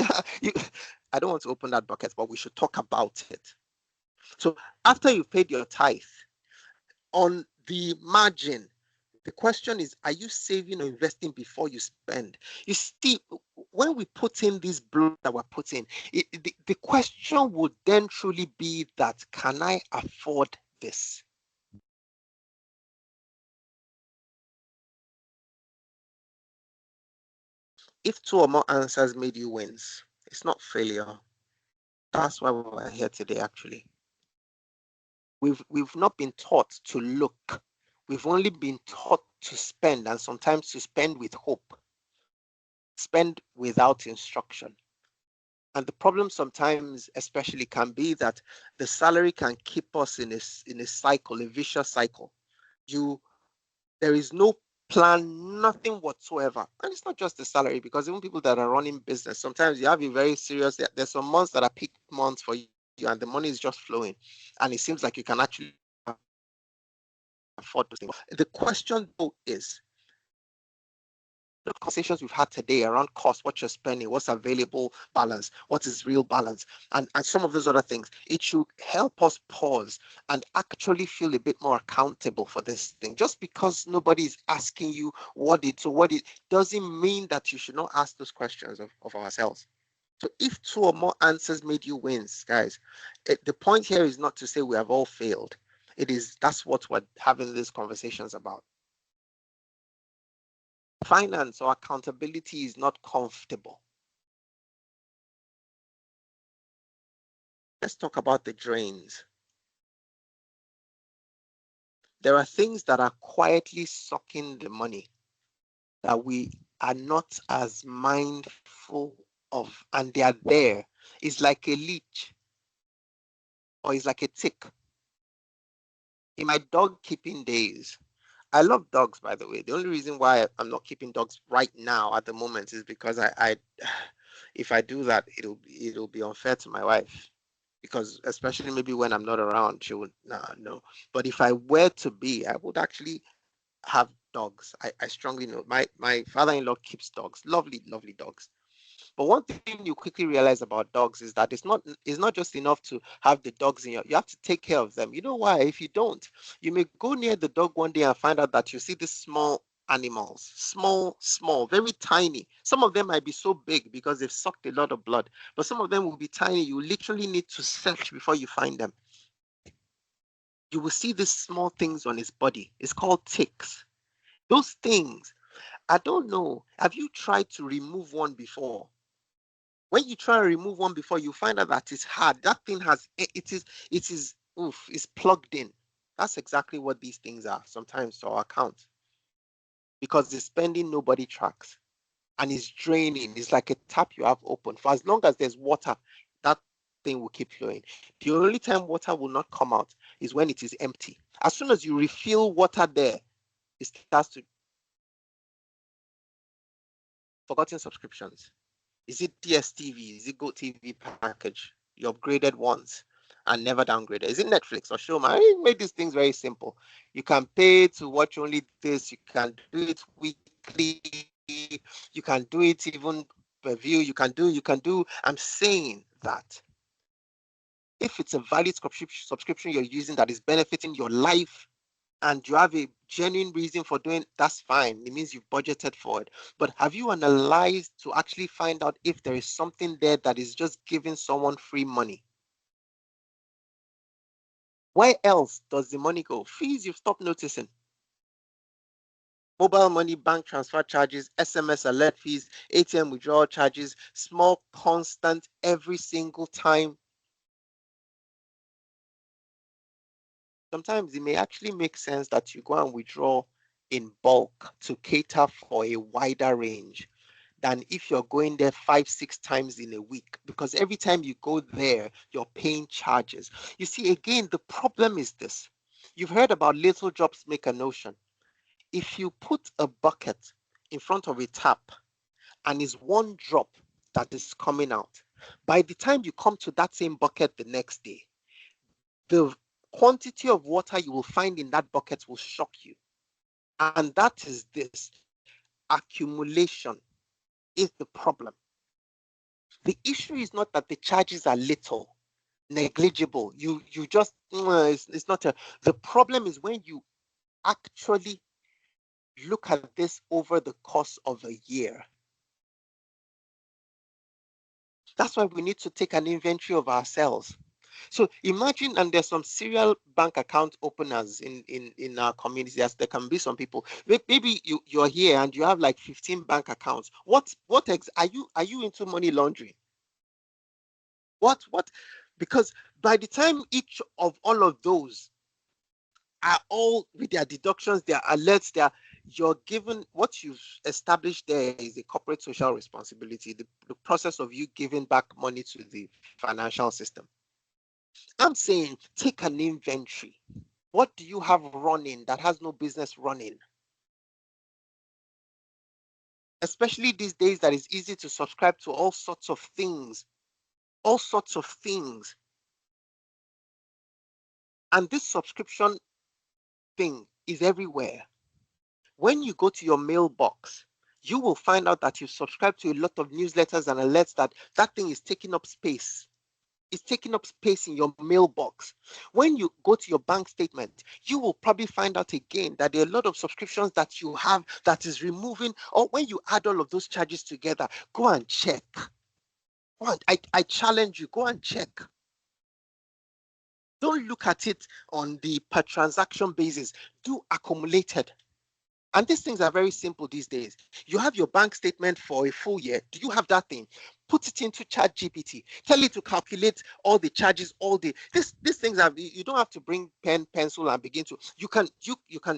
A: I don't want to open that bucket, but we should talk about it. So after you've paid your tithe, on the margin, the question is, are you saving or investing before you spend? You see, when we put in this block that we're putting, the question would then truly be that, can I afford this? If 2 or more answers made you wins, it's not failure. That's why we're here today, actually. We've not been taught to look. We've only been taught to spend, and sometimes to spend with hope. Spend without instruction. And the problem sometimes, especially, can be that the salary can keep us in a cycle, a vicious cycle. There is no plan, nothing whatsoever. And it's not just the salary, because even people that are running business, sometimes you have a very serious, there's some months that are peak months for you, and the money is just flowing. And it seems like you can actually afford those things. The question though is, the conversations we've had today around cost, what you're spending, what's available balance, what is real balance, and some of those other things, it should help us pause and actually feel a bit more accountable for this thing. Just because nobody is asking you what it doesn't mean that you should not ask those questions of ourselves. So if 2 or more answers made you wins, guys, the point here is not to say we have all failed. That's what we're having these conversations about. Finance or accountability is not comfortable. Let's talk about the drains. There are things that are quietly sucking the money that we are not as mindful of, and they are there. It's like a leech, or it's like a tick. In my dog keeping days, I love dogs, by the way. The only reason why I'm not keeping dogs right now at the moment is because I if I do that, it'll be unfair to my wife. Because especially maybe when I'm not around, she would no. But if I were to be, I would actually have dogs. I strongly know. My father-in-law keeps dogs, lovely, lovely dogs. But one thing you quickly realize about dogs is that it's not just enough to have the dogs you have to take care of them. You know why? If you don't, you may go near the dog one day and find out that you see these small animals, small, very tiny. Some of them might be so big because they've sucked a lot of blood, but some of them will be tiny. You literally need to search before you find them. You will see these small things on his body. It's called ticks. Those things, I don't know. Have you tried to remove one before? When you try and remove one before, you find out that it's hard. That thing it's plugged in. That's exactly what these things are sometimes to our account, because the spending nobody tracks and it's draining. It's like a tap you have open. For as long as there's water, that thing will keep flowing. The only time water will not come out is when it is empty. As soon as you refill water there, it starts to forgotten subscriptions. Is it DSTV? Is it GoTV package? You upgraded once and never downgraded. Is it Netflix or Showman? I made these things very simple. You can pay to watch only this. You can do it weekly. You can do it even per view. You can do. I'm saying that if it's a valid subscription you're using that is benefiting your life, and you have a genuine reason for doing, that's fine. It means you've budgeted for it. But have you analyzed to actually find out if there is something there that is just giving someone free money? Where else does the money go? Fees you've stopped noticing. Mobile money, bank transfer charges, SMS alert fees, ATM withdrawal charges, small, constant, every single time. Sometimes it may actually make sense that you go and withdraw in bulk to cater for a wider range than if you're going there 5-6 times in a week, because every time you go there, you're paying charges. You see, again, the problem is this. You've heard about little drops make an ocean. If you put a bucket in front of a tap and is one drop that is coming out, by the time you come to that same bucket the next day, the quantity of water you will find in that bucket will shock you. And that is this: accumulation is the problem. The issue is not that the charges are little, negligible. You just it's not a. The problem is when you actually look at this over the course of a year. That's why we need to take an inventory of ourselves. So imagine, and there's some serial bank account openers in our community. As there can be some people. Maybe you're here and you have like 15 bank accounts. Are you into money laundering? What? Because by the time each of all of those are all with their deductions, their alerts, you're given, what you've established there is a corporate social responsibility, the process of you giving back money to the financial system. I'm saying take an inventory. What do you have running that has no business running? Especially these days that it's easy to subscribe to all sorts of things. All sorts of things. And this subscription thing is everywhere. When you go to your mailbox, you will find out that you subscribe to a lot of newsletters and alerts that thing is taking up space. It's taking up space in your mailbox. When you go to your bank statement, you will probably find out again that there are a lot of subscriptions that you have that is removing, or when you add all of those charges together, go and check. I challenge you, go and check. Don't look at it on the per transaction basis. Do accumulated. And these things are very simple these days. You have your bank statement for a full year. Do you have that thing? Put it into ChatGPT. Tell it to calculate all the charges, all the these things are, you don't have to bring pen, pencil, and begin to. You can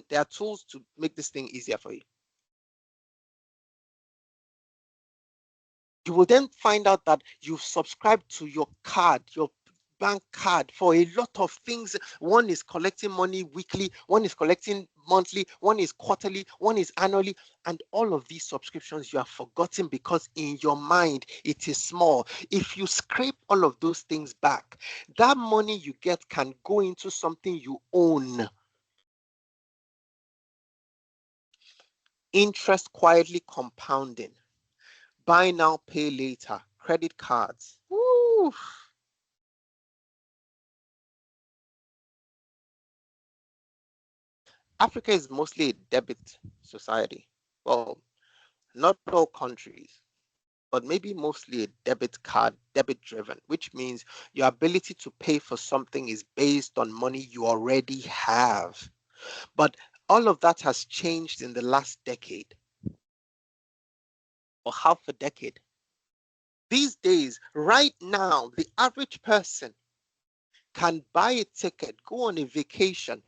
A: there are tools to make this thing easier for you. You will then find out that you've subscribed to your card, your bank card, for a lot of things. One is collecting money weekly, one is collecting monthly, one is quarterly, one is annually, and all of these subscriptions you have forgotten because in your mind it is small. If you scrape all of those things back, that money you get can go into something you own. Interest quietly compounding. Buy now, pay later. Credit cards. Woo. Africa is mostly a debit society. Well, not all countries, but maybe mostly a debit driven, which means your ability to pay for something is based on money you already have. But all of that has changed in the last decade or half a decade. These days, right now, the average person can buy a ticket, go on a vacation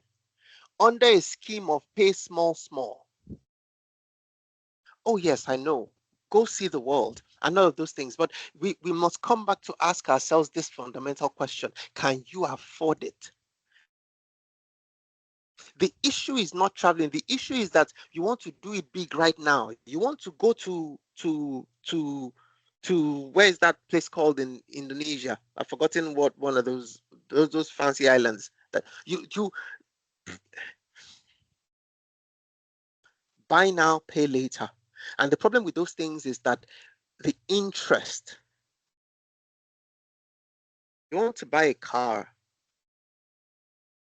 A: under a scheme of pay small, small. Oh, yes, I know. Go see the world and all of those things. But we must come back to ask ourselves this fundamental question: can you afford it? The issue is not traveling. The issue is that you want to do it big right now. You want to go to where is that place called in Indonesia? I've forgotten what one of those fancy islands that you buy now, pay later. And the problem with those things is that the interest. You want to buy a car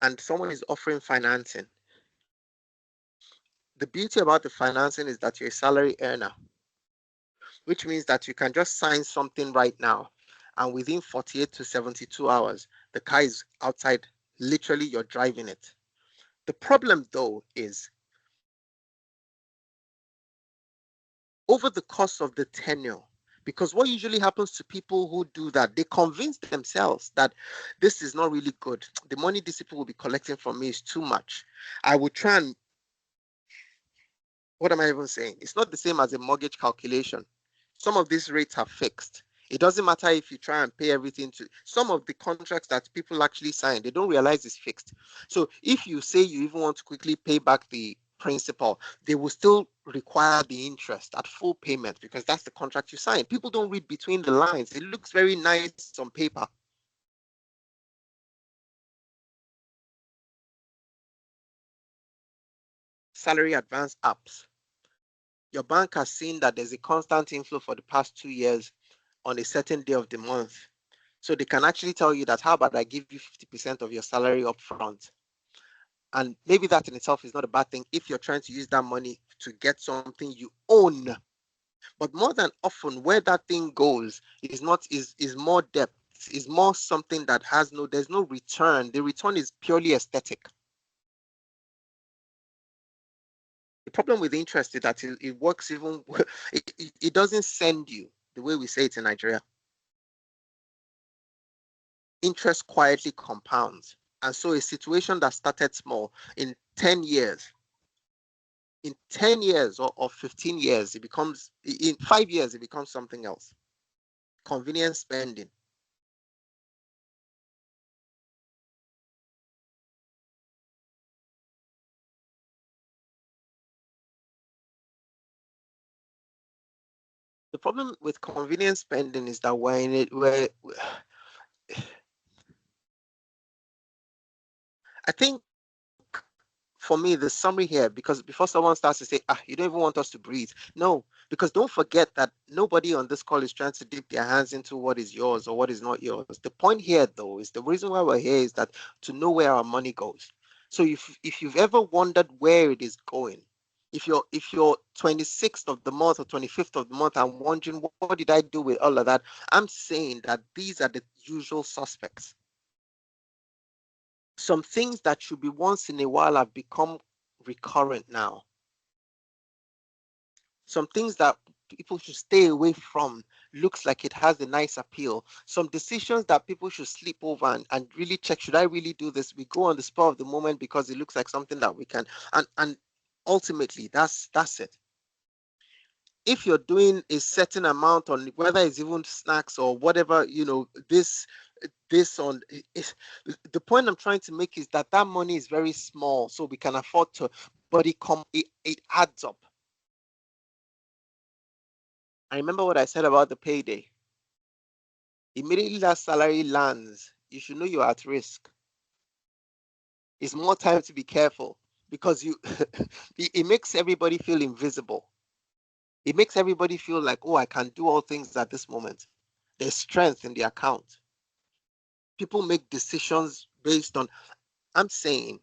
A: and someone is offering financing. The beauty about the financing is that you're a salary earner, which means that you can just sign something right now, and within 48 to 72 hours, the car is outside. Literally, you're driving it. The problem, though, is over the course of the tenure, because what usually happens to people who do that, they convince themselves that this is not really good. The money these people will be collecting from me is too much. I will try and, what am I even saying? It's not the same as a mortgage calculation. Some of these rates are fixed. It doesn't matter if you try and pay everything to some of the contracts that people actually sign, they don't realize it's fixed. So if you say you even want to quickly pay back the principal, they will still require the interest at full payment because that's the contract you sign. People don't read between the lines. It looks very nice on paper. Salary advance apps. Your bank has seen that there's a constant inflow for the past 2 years on a certain day of the month. So they can actually tell you that, how about I give you 50% of your salary up front? And maybe that in itself is not a bad thing if you're trying to use that money to get something you own. But more than often, where that thing goes is more depth, is more something that there's no return. The return is purely aesthetic. The problem with interest is that it works even, it doesn't send you the way we say it in Nigeria. Interest quietly compounds. And so a situation that started small, in 10 years, In 10 years or 15 years, in 5 years, it becomes something else. Convenience spending. The problem with convenience spending is that I think for me, the summary here, because before someone starts to say, you don't even want us to breathe. No, because don't forget that nobody on this call is trying to dip their hands into what is yours or what is not yours. The point here, though, is the reason why we're here is that to know where our money goes. So if you've ever wondered where it is going, if you're 26th of the month or 25th of the month and wondering what did I do with all of that, I'm saying that these are the usual suspects. Some things that should be once in a while have become recurrent now. Some things that people should stay away from looks like it has a nice appeal. Some decisions that people should sleep over and really check, should I really do this? We go on the spur of the moment because it looks like something that we can, and ultimately that's it. If you're doing a certain amount on whether it's even snacks or whatever, this on the point I'm trying to make is that money is very small, so we can afford to, but it adds up. I remember what I said about the payday. Immediately that salary lands, you should know you're at risk. It's more time to be careful because it makes everybody feel invisible. It makes everybody feel like, oh, I can do all things at this moment. There's strength in the account. People make decisions based on, I'm saying,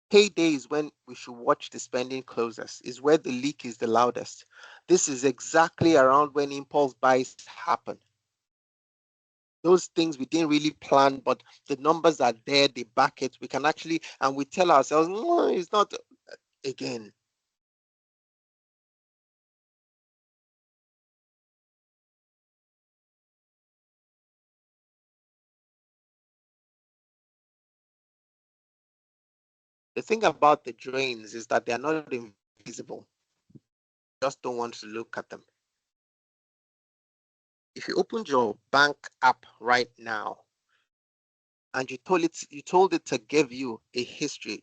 A: payday is when we should watch the spending closest, is where the leak is the loudest. This is exactly around when impulse buys happen. Those things we didn't really plan, but the numbers are there, they back it. We can actually, and we tell ourselves, no, it's not. Again, the thing about the drains is that they're not invisible. Just don't want to look at them. If you opened your bank app right now and you told it to give you a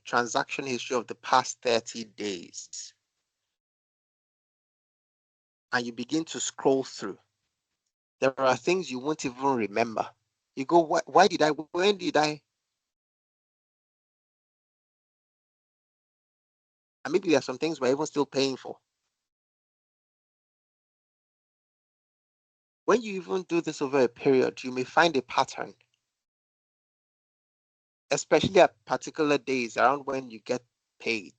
A: transaction history of the past 30 days, and you begin to scroll through, there are things you won't even remember. You go, when did I? And maybe there are some things we're even still paying for. When you even do this over a period, you may find a pattern, especially at particular days around when you get paid.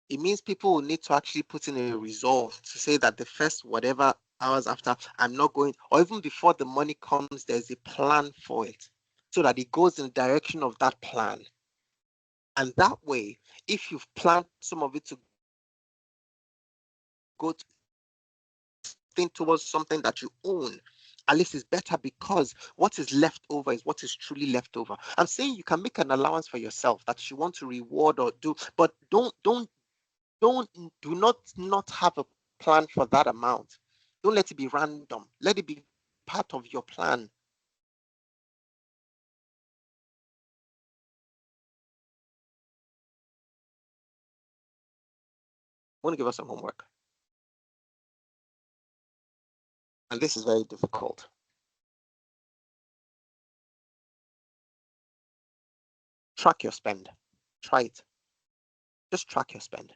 A: It means people will need to actually put in a resolve to say that the first whatever hours after, I'm not going, or even before the money comes, there's a plan for it so that it goes in the direction of that plan. And that way, if you've planned some of it to go to think towards something that you own, at least it's better because what is left over is what is truly left over. I'm saying you can make an allowance for yourself that you want to reward or do, but do not have a plan for that amount. Don't let it be random. Let it be part of your plan. I want to give us some homework. And this is very difficult. Track your spend. Try it. Just track your spend.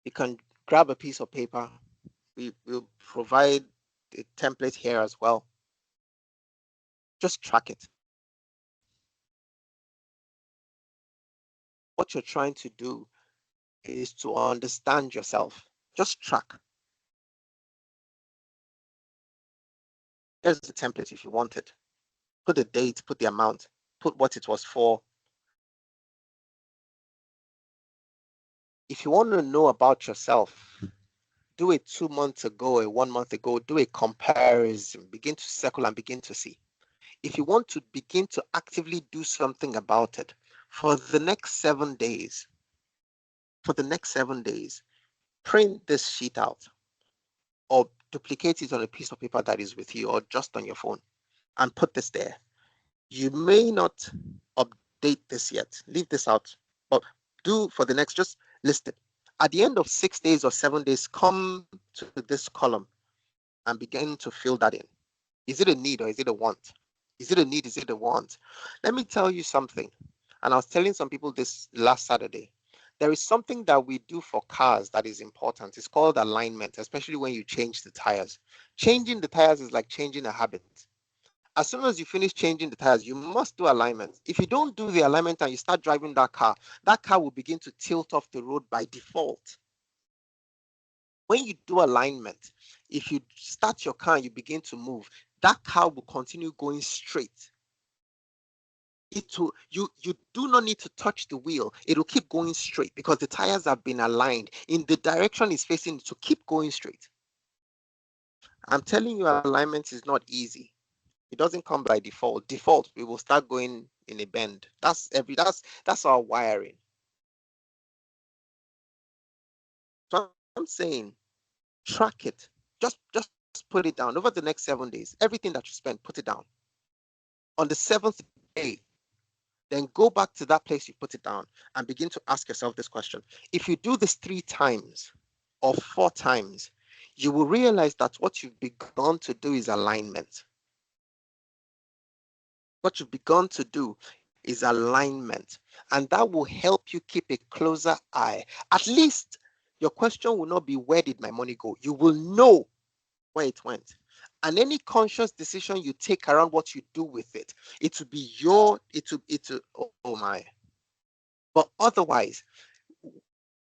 A: You can grab a piece of paper. We will provide a template here as well. Just track it. What you're trying to do is to understand yourself. Just track. Here's the template if you want it. Put the date, put the amount, put what it was for. If you want to know about yourself, do it 2 months ago or 1 month ago, do a comparison, begin to circle and begin to see. if you want to begin to actively do something about it, for the next 7 days, print this sheet out or duplicate it on a piece of paper that is with you or just on your phone and put this there. You may not update this yet. Leave this out. But do for the next, just list it. At the end of 6 days or 7 days, come to this column and begin to fill that in. Is it a need or is it a want? Is it a need? Is it a want? Let me tell you something. And I was telling some people this last Saturday. There is something that we do for cars that is important. It's called alignment, especially when you change the tires. Changing the tires is like changing a habit. As soon as you finish changing the tires, you must do alignment. If you don't do the alignment and you start driving that car will begin to tilt off the road by default. When you do alignment, if you start your car and you begin to move, that car will continue going straight. You do not need to touch the wheel. It will keep going straight because the tires have been aligned in the direction it's facing to keep going straight. I'm telling you, alignment is not easy. It doesn't come by default. Default, we will start going in a bend. That's our wiring. So I'm saying, track it. Just put it down over the next 7 days. Everything that you spend, put it down. On the seventh day, then go back to that place you put it down and begin to ask yourself this question. If you do this 3 times or 4 times, you will realize that what you've begun to do is alignment. What you've begun to do is alignment, and that will help you keep a closer eye. At least your question will not be, where did my money go? You will know where it went. And any conscious decision you take around what you do with it, it will be oh my. But otherwise,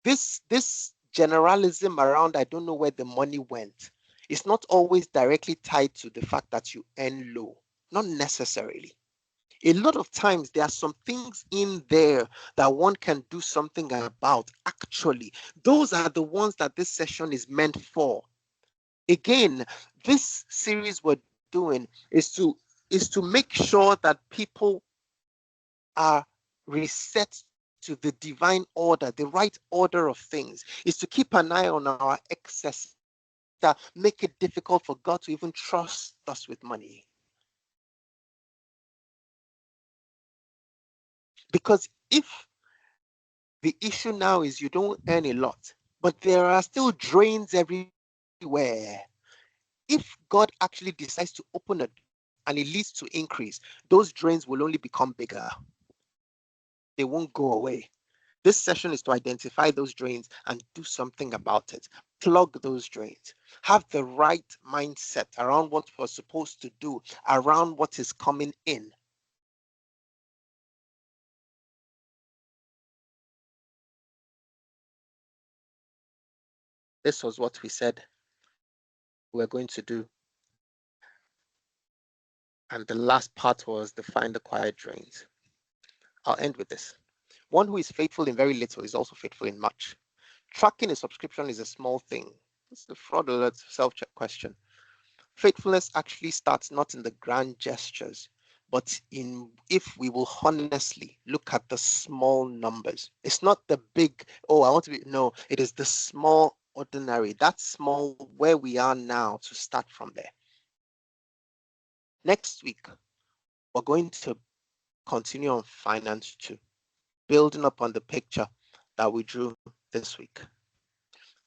A: this generalism around I don't know where the money went, it's not always directly tied to the fact that you earn low. Not necessarily. A lot of times there are some things in there that one can do something about. Actually, those are the ones that this session is meant for. Again, this series we're doing is to make sure that people are reset to the divine order, the right order of things, is to keep an eye on our excess that make it difficult for God to even trust us with money. Because if the issue now is you don't earn a lot, but there are still drains everywhere, if God actually decides to open it and it leads to increase, those drains will only become bigger. They won't go away. This session is to identify those drains and do something about it. Plug those drains. Have the right mindset around what we're supposed to do, around what is coming in. This was what we said we're going to do. And the last part was define the quiet drains. I'll end with this. One who is faithful in very little is also faithful in much. Tracking a subscription is a small thing. It's the fraud alert self-check question. Faithfulness actually starts not in the grand gestures, but in if we will honestly look at the small numbers. It's not the big, oh, I want to be, no, it is the small ordinary, that small where we are now to start from there. Next week, we're going to continue on finance 2, building up on the picture that we drew this week.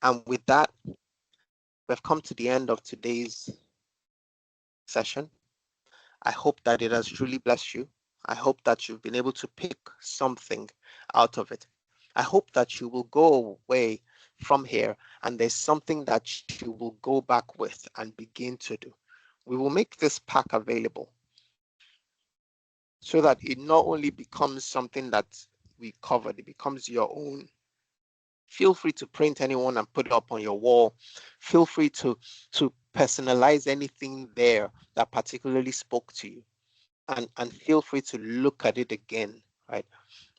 A: And with that, we've come to the end of today's session. I hope that it has truly blessed you. I hope that you've been able to pick something out of it. I hope that you will go away from here and there's something that you will go back with and begin to do. We will make this pack available so that it not only becomes something that we covered, it becomes your own. Feel free to print anyone and put it up on your wall. Feel free to personalize anything there that particularly spoke to you. And feel free to look at it again, right?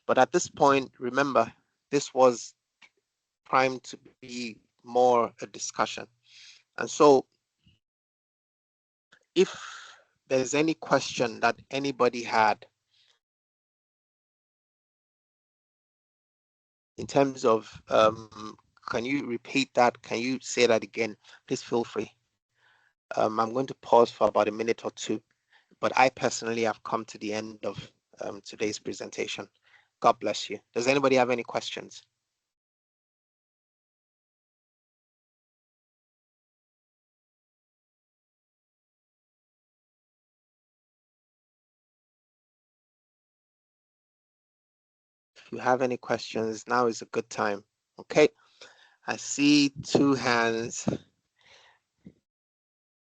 A: But at this point, remember, this was primed to be more a discussion. And so if there's any question that anybody had in terms of, can you repeat that? Can you say that again? Please feel free. I'm going to pause for about a minute or two, but I personally have come to the end of today's presentation. God bless you. Does anybody have any questions? If you have any questions, now is a good time. Okay, I see two hands,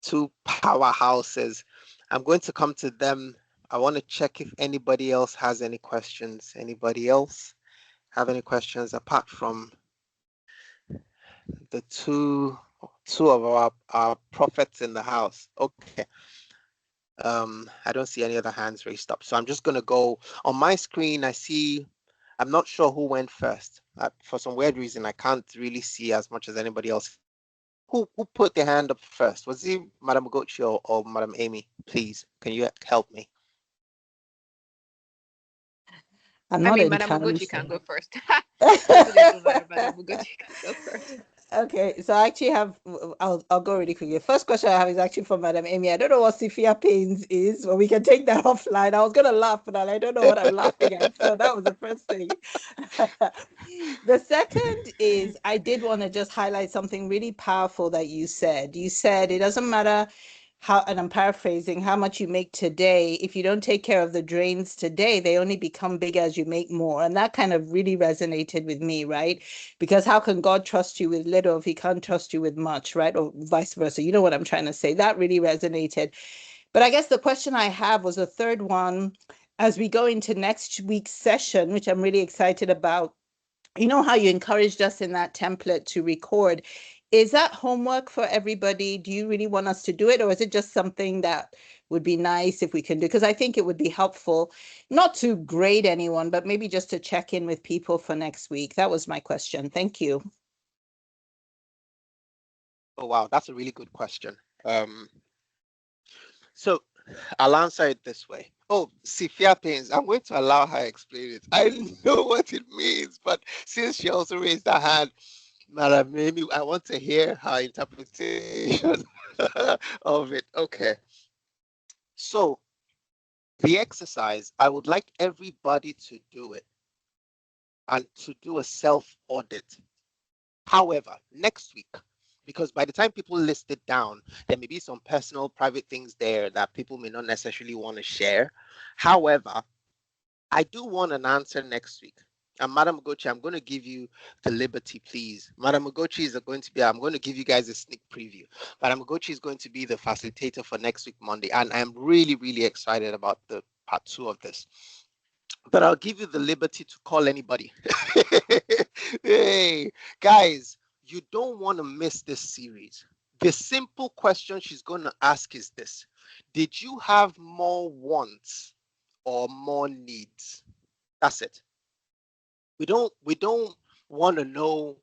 A: two powerhouses. I'm going to come to them. I want to check if anybody else has any questions. Anybody else have any questions apart from the two of our prophets in the house? Okay. I don't see any other hands raised up. So I'm just going to go on my screen. I see, I'm not sure who went first. For some weird reason, I can't really see as much as anybody else. Who put their hand up first? Was it Madam Gochi or Madam Amy? Please, can you help me?
D: I'm
B: I
D: not
B: mean, Madam
D: entirely
B: Ugochi can
D: sure.
B: go first. Doesn't even matter. Madam Ugochi can go first.
D: Okay, so I actually have, I'll go really quickly. First question I have is actually from Madam Amy. I don't know what Sophia Pains is, but we can take that offline. I was gonna laugh, but I don't know what I'm laughing at. So that was the first thing. The second is I did want to just highlight something really powerful that you said. You said it doesn't matter how, and I'm paraphrasing, how much you make today, if you don't take care of the drains today, they only become bigger as you make more. And that kind of really resonated with me, right? Because how can God trust you with little if he can't trust you with much, right? Or vice versa. You know what I'm trying to say? That really resonated. But I guess the question I have was the third one as we go into next week's session, which I'm really excited about. You know how you encouraged us in that template to record. Is that homework for everybody? Do you really want us to do it? Or is it just something that would be nice if we can do? Because I think it would be helpful, not to grade anyone, but maybe just to check in with people for next week. That was my question. Thank you.
A: Oh, wow, that's a really good question. So I'll answer it this way. Oh, Sophia Pains, I'm going to allow her explain it. I know what it means, but since she also raised her hand, Madam Amy, I want to hear her interpretation of it. Okay. So the exercise, I would like everybody to do it and to do a self-audit. However, next week, because by the time people list it down, there may be some personal, private things there that people may not necessarily want to share. However, I do want an answer next week. And Madam Ugochi, I'm going to give you the liberty, please. Madam Ugochi is going to be, I'm going to give you guys a sneak preview. Madam Ugochi is going to be the facilitator for next week, Monday. And I'm really, really excited about the part 2 of this. But I'll give you the liberty to call anybody. Hey, guys, you don't want to miss this series. The simple question she's going to ask is this: did you have more wants or more needs? That's it. We don't want to know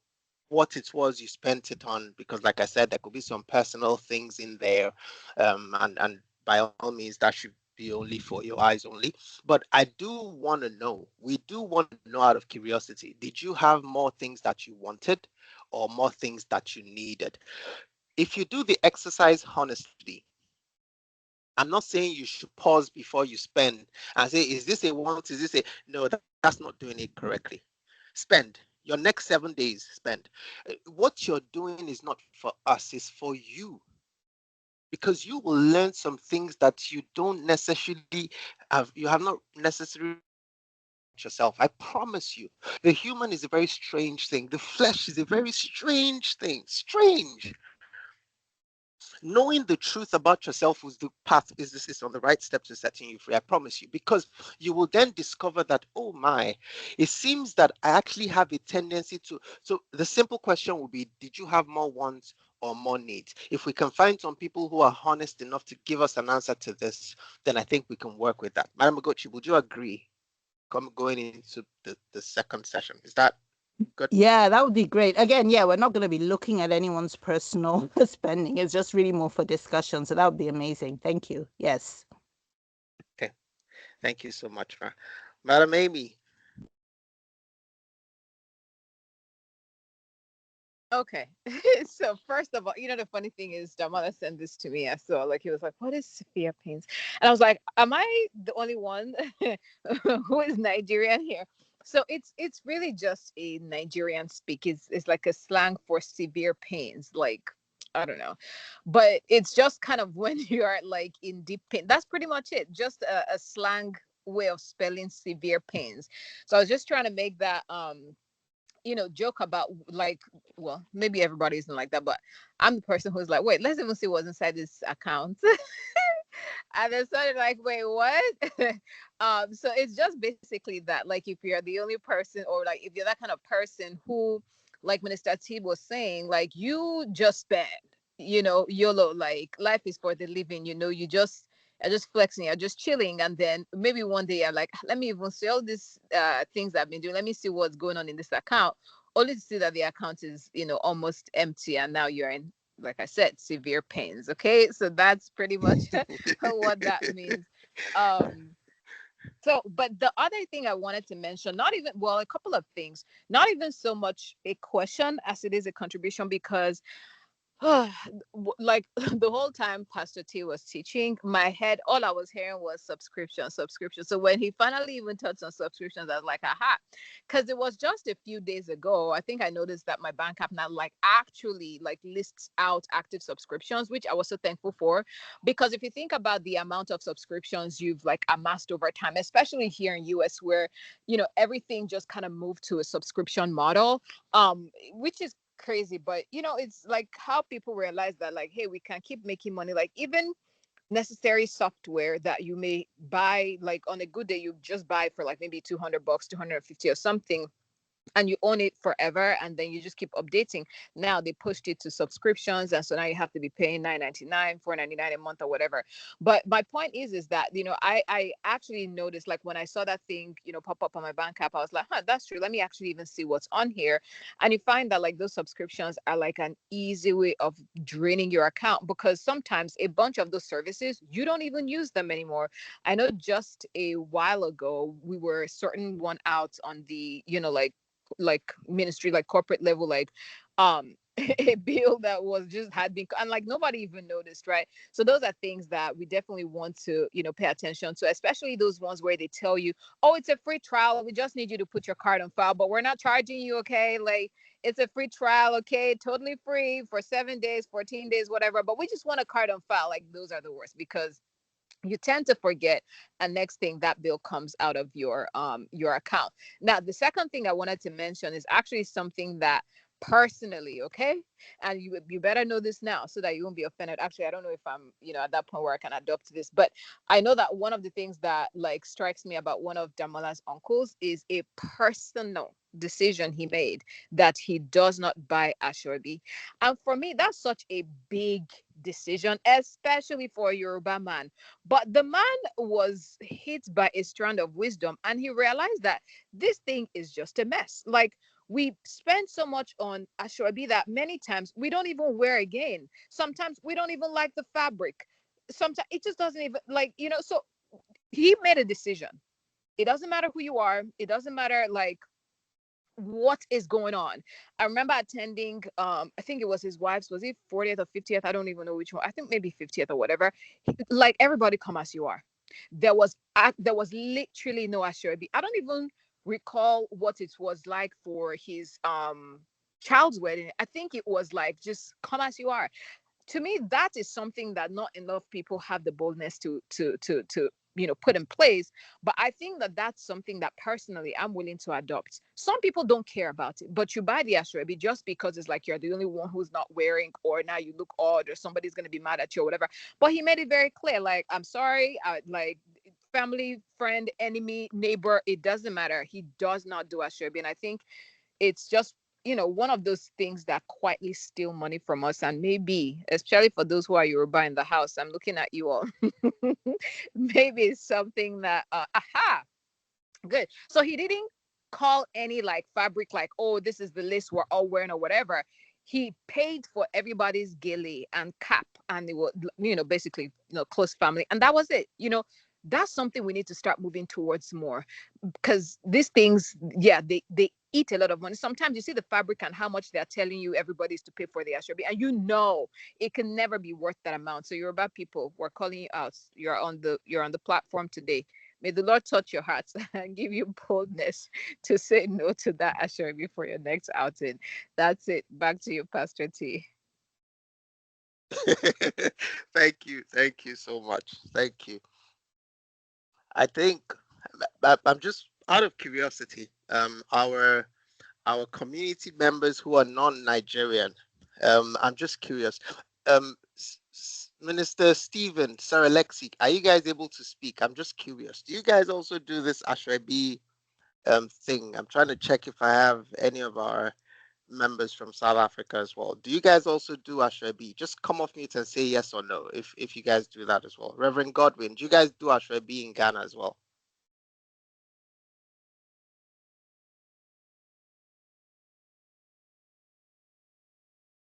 A: what it was you spent it on, because like I said, there could be some personal things in there, and by all means that should be only for your eyes only. But I do want to know, we do want to know out of curiosity, did you have more things that you wanted or more things that you needed? If you do the exercise honestly, I'm not saying you should pause before you spend and say, is this a want? Is this a no? That's not doing it correctly. Spend your next 7 days. Spend. What you're doing is not for us; it's for you, because you will learn some things that you don't necessarily have. You have not necessarily yourself. I promise you, the human is a very strange thing. The flesh is a very strange thing. Strange. Knowing the truth about yourself is the path, is this is on the right steps to setting you free. I promise you, because you will then discover that, oh my, it seems that I actually have a tendency to. So the simple question will be, did you have more wants or more needs? If we can find some people who are honest enough to give us an answer to this, then I think we can work with that. Madam Ugochi, would you agree? Going into the second session, is that Good.
D: Yeah, that would be great. Again, yeah, we're not going to be looking at anyone's personal spending. It's just really more for discussion. So that would be amazing. Thank you. Yes.
A: Okay. Thank you so much, Madam Amy.
B: Okay. So first of all, the funny thing is Damala sent this to me. I saw like he was like, "What is Sophia Paynes?" And I was like, "Am I the only one who is Nigerian here?" So it's really just a Nigerian speak. It's like a slang for severe pains. Like I don't know, but it's just kind of when you are like in deep pain. That's pretty much it. Just a slang way of spelling severe pains. So I was just trying to make that joke about like, well, maybe everybody isn't like that, but I'm the person who's like, wait, let's even see what's inside this account. And then started like, wait, what? So it's just basically that, like, if you're the only person, or like if you're that kind of person who, like Minister T was saying, like you just spend, YOLO, like life is for the living, you just are just flexing, you're just chilling, and then maybe one day you're like, let me even see all these things I've been doing. Let me see what's going on in this account, only to see that the account is, almost empty, and now you're in, like I said, severe pains. Okay, so that's pretty much what that means. Um, so, but the other thing I wanted to mention, not even, well, a couple of things, not even so much a question as it is a contribution, because like the whole time Pastor T was teaching, my head, all I was hearing was subscription. So when he finally even touched on subscriptions, I was like, aha, because it was just a few days ago. I think I noticed that my bank app now like actually like lists out active subscriptions, which I was so thankful for. Because if you think about the amount of subscriptions you've like amassed over time, especially here in US, where everything just kind of moved to a subscription model, which is crazy, but it's like how people realize that, like, hey, we can keep making money, like even necessary software that you may buy, like on a good day you just buy for like maybe $200, 250 or something, and you own it forever, and then you just keep updating. Now they pushed it to subscriptions, and so now you have to be paying 9.99, 4.99 a month or whatever. But my point is that I actually noticed, like when I saw that thing pop up on my bank app, I was like, huh, that's true, let me actually even see what's on here. And you find that like those subscriptions are like an easy way of draining your account, because sometimes a bunch of those services you don't even use them anymore. I know just a while ago we were sorting one out on the like ministry, like corporate level, like a bill that was just had been, and like nobody even noticed, right? So those are things that we definitely want to pay attention to, especially those ones where they tell you, oh, it's a free trial, we just need you to put your card on file, but we're not charging you. Okay, like it's a free trial, okay, totally free for 7 days, 14 days, whatever, but we just want a card on file. Like those are the worst, because you tend to forget, and next thing that bill comes out of your account. Now the second thing I wanted to mention is actually something that personally, okay, and you better know this now so that you won't be offended. Actually, I don't know if I'm at that point where I can adopt this, but I know that one of the things that like strikes me about one of Damala's uncles is a personal decision he made, that he does not buy Ashorbi. And for me, that's such a big decision, especially for a Yoruba man. But the man was hit by a strand of wisdom, and he realized that this thing is just a mess. Like, we spend so much on Ashwabi that many times we don't even wear again. Sometimes we don't even like the fabric. Sometimes it just doesn't even so he made a decision. It doesn't matter who you are. It doesn't matter like what is going on. I remember attending, I think it was his wife's, was it 40th or 50th? I don't even know which one. I think maybe 50th or whatever. Like everybody come as you are. There was literally no Ashurabi. I don't even recall what it was like for his child's wedding. I think it was like just come as you are. To me, that is something that not enough people have the boldness to put in place. But I think that that's something that personally I'm willing to adopt. Some people don't care about it, but you buy the ashrabi just because it's like you're the only one who's not wearing, or now you look odd, or somebody's going to be mad at you or whatever. But he made it very clear, like, I'm sorry, like family, friend, enemy, neighbor, it doesn't matter, he does not do ashrabi. And I think it's just one of those things that quietly steal money from us. And maybe, especially for those who are Yoruba in the house, I'm looking at you all. Maybe it's something that aha, good. So he didn't call any like fabric, like, oh, this is the list we're all wearing or whatever. He paid for everybody's gilly and cap, and it was, basically, close family, and that was it. That's something we need to start moving towards more, because these things, yeah, they eat a lot of money. Sometimes you see the fabric and how much they're telling you everybody's to pay for the Ashrabi, and it can never be worth that amount. So Yoruba people, we're calling you out. You're on the platform today. May the Lord touch your hearts and give you boldness to say no to that Ashrabi for your next outing. That's it. Back to you, Pastor T.
A: Thank you so much. Thank you. I think I'm just out of curiosity. Our community members who are non-Nigerian. I'm just curious. Minister Stephen, Sir Alexi, are you guys able to speak? I'm just curious. Do you guys also do this Ashrabi thing? I'm trying to check if I have any of our members from South Africa as well. Do you guys also do Ashrabi? Just come off mute and say yes or no if you guys do that as well. Reverend Godwin, do you guys do Ashrabi in Ghana as well?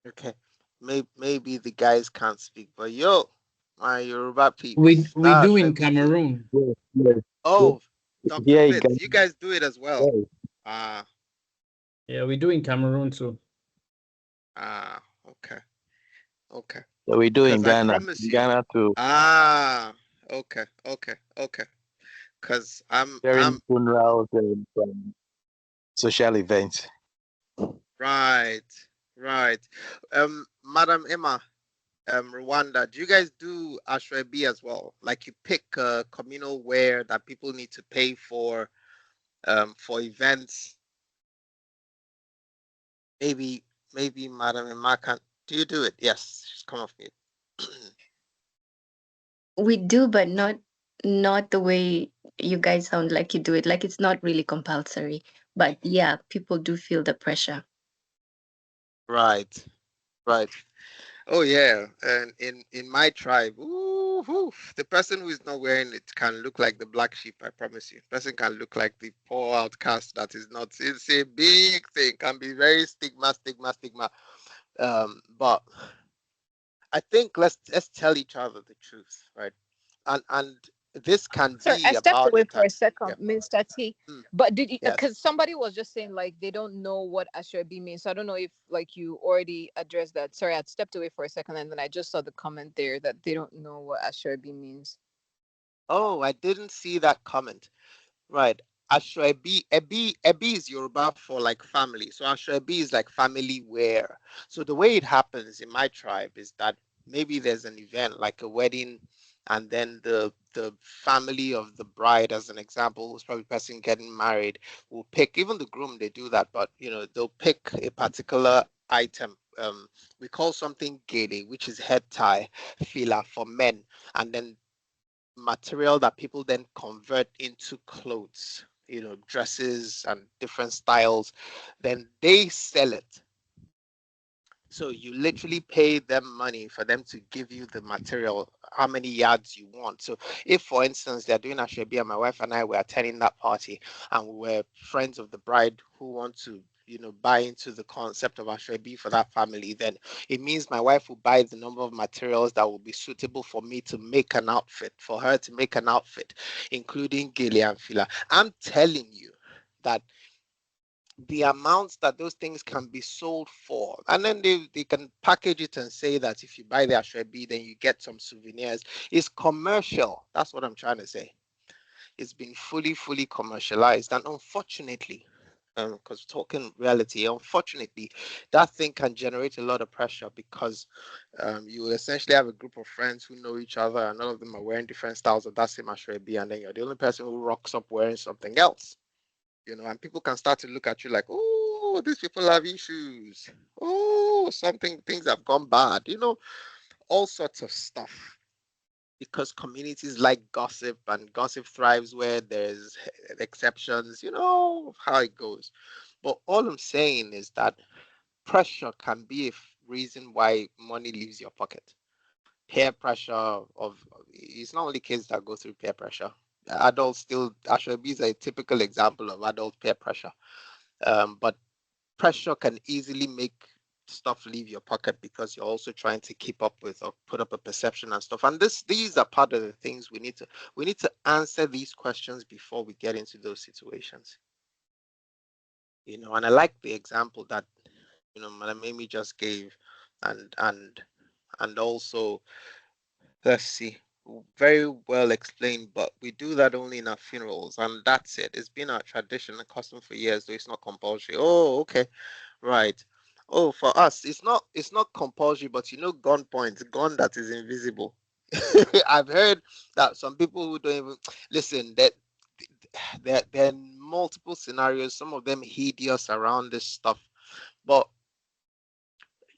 A: Okay. Maybe the guys can't speak, but my Yoruba
E: We
A: peeps,
E: we
A: that
E: do in
A: Ashrabi thing.
E: Cameroon.
C: Yes, yes, yes.
A: Oh, Dr.
C: Yeah, you
A: Fitz, you guys do it as well.
C: yes.
A: Ah,
E: Yeah, we do in Cameroon too.
A: okay, okay.
C: Yeah, we do in
A: Because I
C: Ghana.
A: promise you.
C: Ghana too.
A: Okay, okay. Because I'm
C: During funerals and social events.
A: right, right. Madam Emma, Rwanda, do you guys do Ashrabi as well? Like you pick communal wear that people need to pay for events. Maybe Madam Emma can. Do you do it? Yes, she's come off mute.
F: We do, but not the way you guys sound like you do it. Like it's not really compulsory. But yeah, people do feel the pressure.
A: Right, right. Oh yeah, and in my tribe, the person who is not wearing it can look like the black sheep. I promise you, person can look like the poor outcast that is not. It's a big thing. Can be very stigma. But I think let's tell each other the truth, right? And this can
B: Sorry, I
A: be
B: stepped
A: about
B: away
A: a
B: for
A: time.
B: a second,
A: Yeah.
B: Mr. T.
A: Mm,
B: But did you?
A: yes.
B: Because somebody was just saying like they don't know what Ashrabi means. So I don't know if like you already addressed that. Sorry, I stepped away for a second, and then I just saw the comment there that they don't know what Ashrabi means.
A: Oh, I didn't see that comment. Right. Ashwebi, Ebi is Yoruba for like family. So Ashwebi is like family wear. So the way it happens in my tribe is that maybe there's an event like a wedding, and then the family of the bride, as an example, who's probably the person getting married, will pick, even the groom, they do that, but they'll pick a particular item. We call something gele, which is head tie, fila for men, and then material that people then convert into clothes, dresses and different styles, then they sell it. So you literally pay them money for them to give you the material, how many yards you want. So if, for instance, they're doing Ashwebi and my wife and I were attending that party and we were friends of the bride who want to, buy into the concept of Ashwebi for that family, then it means my wife will buy the number of materials that will be suitable for me to make an outfit, for her to make an outfit, including Gili and Fila. I'm telling you that the amounts that those things can be sold for, and then they can package it and say that if you buy the Ashwebi then you get some souvenirs. It's commercial. That's what I'm trying to say. It's been fully commercialized, and unfortunately, because talking reality, unfortunately, that thing can generate a lot of pressure because you essentially have a group of friends who know each other and all of them are wearing different styles of that same Ashwebi, and then you're the only person who rocks up wearing something else. And people can start to look at you like, oh, these people have issues. Oh, things have gone bad. All sorts of stuff. Because communities like gossip, and gossip thrives where there's exceptions. You know how it goes. But all I'm saying is that pressure can be a reason why money leaves your pocket. Peer pressure it's not only kids that go through peer pressure. adults still, Ashwabi is a typical example of adult peer pressure. But pressure can easily make stuff leave your pocket because you're also trying to keep up with or put up a perception and stuff. And these are part of the things we need to answer these questions before we get into those situations. And I like the example that Madam Amy just gave, and also, let's see, very well explained, but we do that only in our funerals, and that's it. It's been our tradition and custom for years, though it's not compulsory. Oh, okay, right. Oh, for us, it's not compulsory, but gun points, gun that is invisible. I've heard that some people who don't even listen, that there are multiple scenarios, some of them hideous around this stuff, but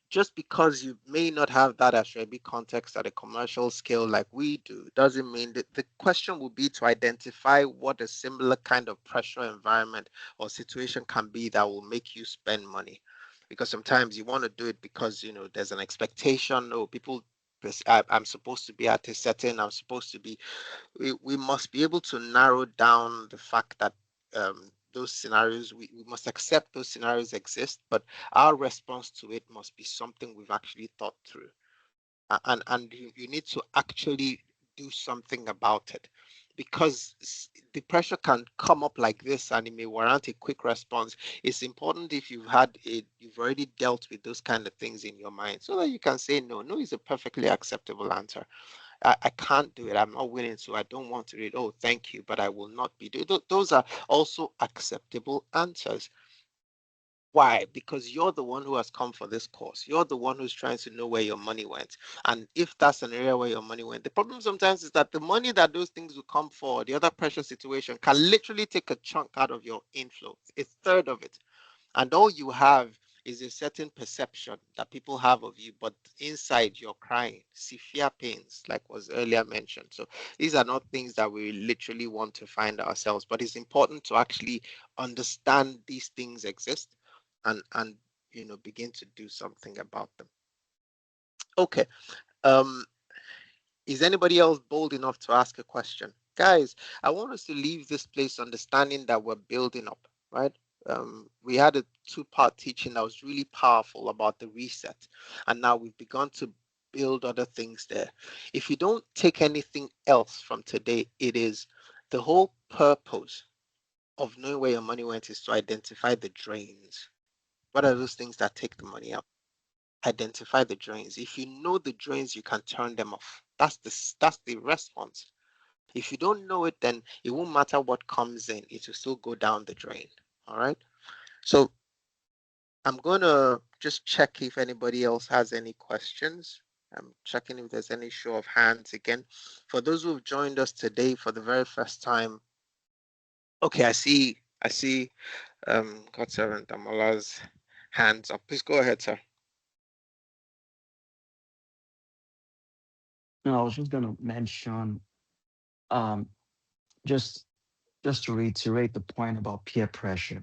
A: just because you may not have that as Ashrabi context at a commercial scale like we do, doesn't mean that the question will be to identify what a similar kind of pressure environment or situation can be that will make you spend money. Because sometimes you want to do it because there's an expectation. Oh, people, I'm supposed to be at a certain. I'm supposed to be. We must be able to narrow down the fact that those scenarios, we must accept those scenarios exist, but our response to it must be something we've actually thought through. And you need to actually do something about it, because the pressure can come up like this and it may warrant a quick response. It's important, if you've already dealt with those kind of things in your mind, so that you can say no. No is a perfectly acceptable answer. I can't do it. I'm not willing to. I don't want to read. Oh, thank you, but I will not be doing. Those are also acceptable answers. Why? Because you're the one who has come for this course. You're the one who's trying to know where your money went. And if that's an area where your money went, the problem sometimes is that the money that those things will come for, the other pressure situation, can literally take a chunk out of your inflow, a third of it. And all you have is a certain perception that people have of you, but inside you're crying, severe pains, like was earlier mentioned. So these are not things that we literally want to find ourselves, but it's important to actually understand these things exist, and begin to do something about them. Okay. Um, is anybody else bold enough to ask a question? Guys, I want us to leave this place understanding that we're building up, right? We had a two-part teaching that was really powerful about the reset, and now we've begun to build other things there. If you don't take anything else from today, it is the whole purpose of knowing where your money went is to identify the drains. What are those things that take the money out? Identify the drains. If you know the drains, you can turn them off. That's the response. If you don't know it, then it won't matter what comes in, it will still go down the drain. All right. So I'm gonna just check if anybody else has any questions. I'm checking if there's any show of hands again. For those who've joined us today for the very first time, okay, I see God servant Amola's hands up. Please go ahead, sir.
G: No, I was just gonna mention, um, just just to reiterate the point about peer pressure.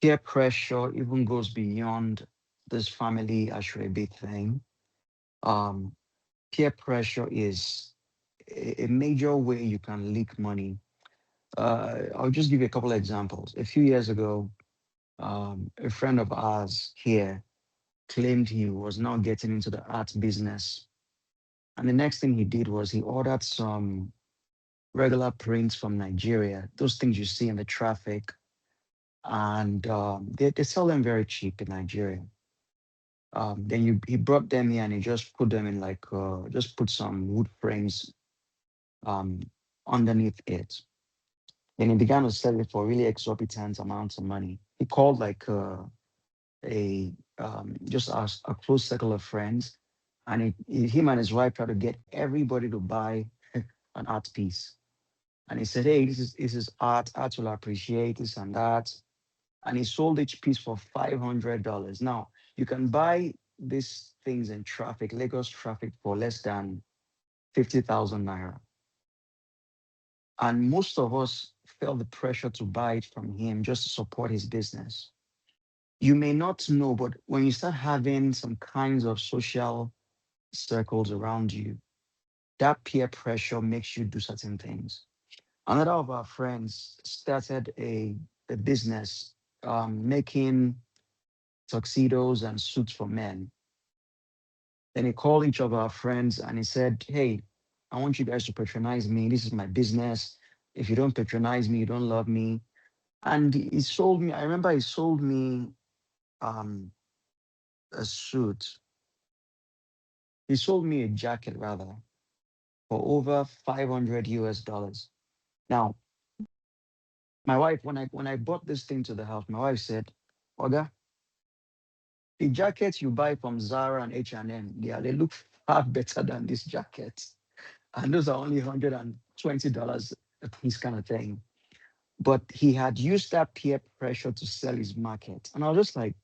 G: Peer pressure even goes beyond this family ashrabi thing. Um, Peer pressure is a major way you can leak money. I'll just give you a couple of examples. A few years ago, a friend of ours here claimed he was now getting into the art business. And the next thing he did was he ordered some regular prints from Nigeria, those things you see in the traffic. And they sell them very cheap in Nigeria. Then he brought them here and he just put them in like, just put some wood frames um, underneath it. Then he began to sell it for really exorbitant amounts of money. He called like a just a close circle of friends, and him and his wife tried to get everybody to buy an art piece. And he said, "Hey, this is art. Art will appreciate this and that." And he sold each piece for $500. Now you can buy these things in traffic, Lagos traffic, for less than 50,000 naira. And most of us felt the pressure to buy it from him just to support his business. You may not know, but when you start having some kinds of social circles around you, that peer pressure makes you do certain things. Another of our friends started a business making tuxedos and suits for men. Then he called each of our friends and he said, "Hey, I want you guys to patronize me. This is my business. If you don't patronize me, you don't love me." And he sold me, I remember he sold me um, a suit. He sold me a jacket rather for over 500 US dollars. Now, my wife, when I bought this thing to the house, my wife said, "Oga, the jackets you buy from Zara and H&M, they look far better than this jacket. And those are only $120 a piece kind of thing." But he had used that peer pressure to sell his market. And I was just like,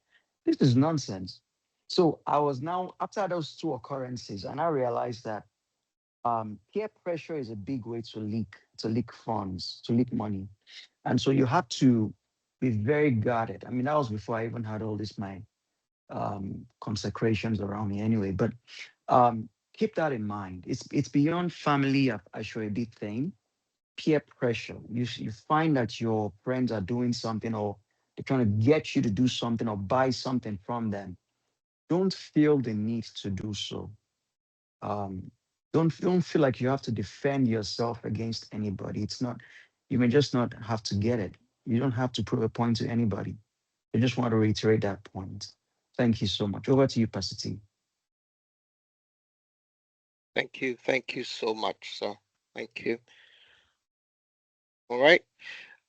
G: this is nonsense. So I was now, after those two occurrences, and I realized that peer pressure is a big way to leak funds, to leak money. And so you have to be very guarded. I mean, that was before I even had all this my consecrations around me anyway. But keep that in mind. It's beyond family a sure a big thing. Peer pressure. You find that your friends are doing something or they're trying to get you to do something or buy something from them. Don't feel the need to do so. Um, don't feel like you have to defend yourself against anybody. It's not. You may just not have to get it. You don't have to prove a point to anybody. I just want to reiterate that point. Thank you so much. Over to you, Pastor T.
A: Thank you. Thank you so much, sir. Thank you. All right.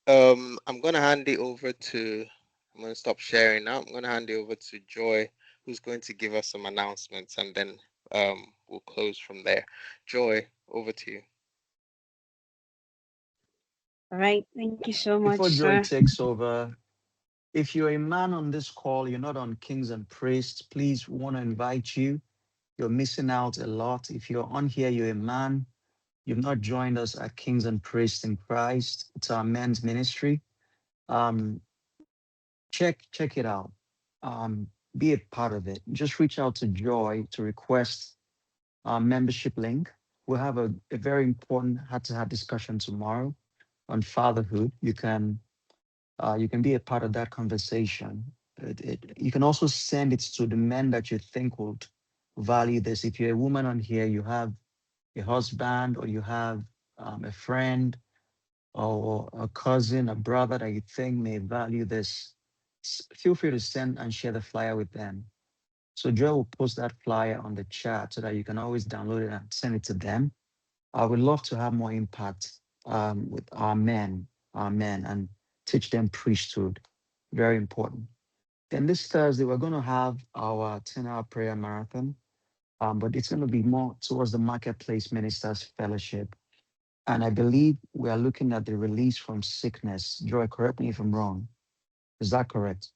A: I'm gonna hand it over to. I'm gonna stop sharing now. I'm gonna hand it over to Joy, who's going to give us some announcements, and then we'll close from there. Joy, over to you.
H: All right. Thank you so much,
G: Before Joy
H: sir.
G: takes over, if you're a man on this call, you're not on Kings and Priests, please, we want to invite you. You're missing out a lot. If you're on here, you're a man, you've not joined us at Kings and Priests in Christ. It's our men's ministry. Um, check it out. Be a part of it. Just reach out to Joy to request our membership link. We'll have a very important heart-to-heart discussion tomorrow on fatherhood. You can be a part of that conversation. You can also send it to the men that you think would value this. If you're a woman on here, you have a husband or you have a friend or a cousin, a brother that you think may value this, feel free to send and share the flyer with them. So Joe will post that flyer on the chat so that you can always download it and send it to them. I would love to have more impact with our men, and teach them priesthood. Very important. Then this Thursday, we're going to have our 10-hour prayer marathon, but it's going to be more towards the Marketplace Ministers Fellowship. And I believe we are looking at the release from sickness. Joy, correct me if I'm wrong. Is that correct?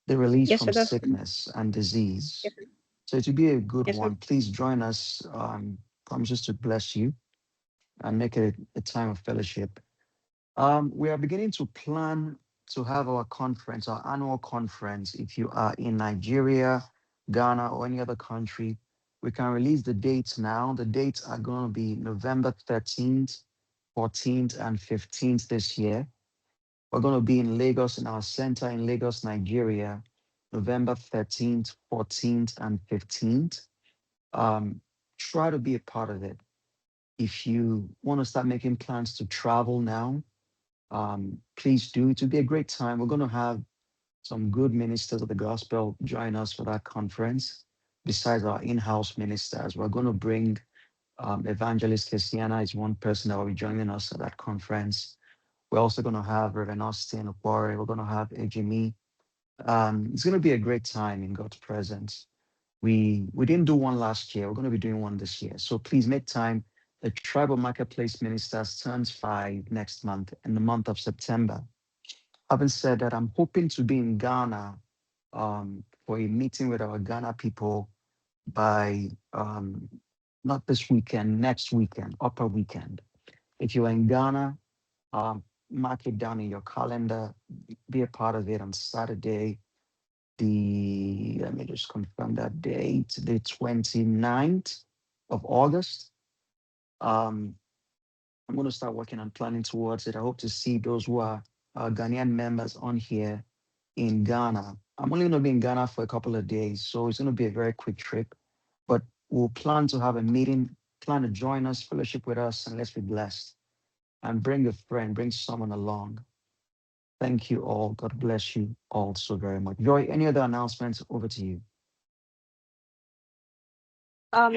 G: The release
H: Yes,
G: from
H: sir. That's
G: sickness and
H: yes,
G: disease.
H: sir.
G: So it will be a good
H: Yes, sir.
G: one. Please join us. Promises to bless you and make it a time of fellowship. We are beginning to plan to have our conference, our annual conference. If you are in Nigeria, Ghana, or any other country, we can release the dates now. The dates are going to be November 13th, 14th, and 15th this year. We're going to be in Lagos, in our center in Lagos, Nigeria, November 13th, 14th, and 15th. Um, Try to be a part of it. If you want to start making plans to travel now, please do. It will be a great time. We're going to have some good ministers of the gospel join us for that conference. Besides our in-house ministers, we're going to bring Evangelist Christiana is one person that will be joining us at that conference. We're also going to have Reverend Austin Okwari. We're going to have Ejimi. It's going to be a great time in God's presence. We didn't do one last year. We're going to be doing one this year. So please make time. The Tribal Marketplace Ministers turns 5 next month in the month of September. Having said that, I'm hoping to be in Ghana for a meeting with our Ghana people by not this weekend, next weekend, upper weekend. If you're in Ghana, mark it down in your calendar, be a part of it on Saturday, let me just confirm that date, the 29th of August. Um, I'm going to start working on planning towards it. I hope to see those who are Ghanaian members on here in Ghana. I'm only going to be in Ghana for a couple of days, so it's going to be a very quick trip. But we'll plan to have a meeting, plan to join us, fellowship with us, and let's be blessed. And bring a friend, bring someone along. Thank you all. God bless you all so very much. Joy, any other announcements? Over to you.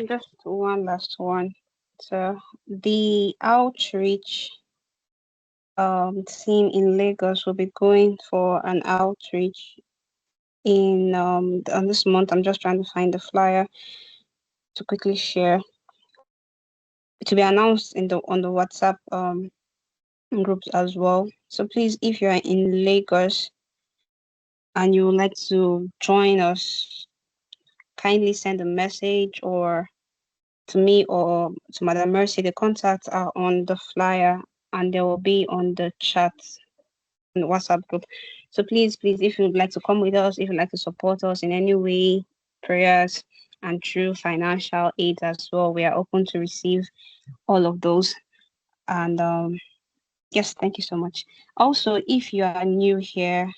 H: Just one last one. So the outreach team in Lagos will be going for an outreach in on this month. I'm just trying to find the flyer to quickly share. To be announced in the on the WhatsApp groups as well. So please, if you are in Lagos and you would like to join us, kindly send a message or to me or to Madam Mercy. The contacts are on the flyer and they will be on the chat in the WhatsApp group. So please, if you'd like to come with us, if you'd like to support us in any way, prayers and through financial aid as well, we are open to receive all of those. And yes, thank you so much. Also, if you are new here,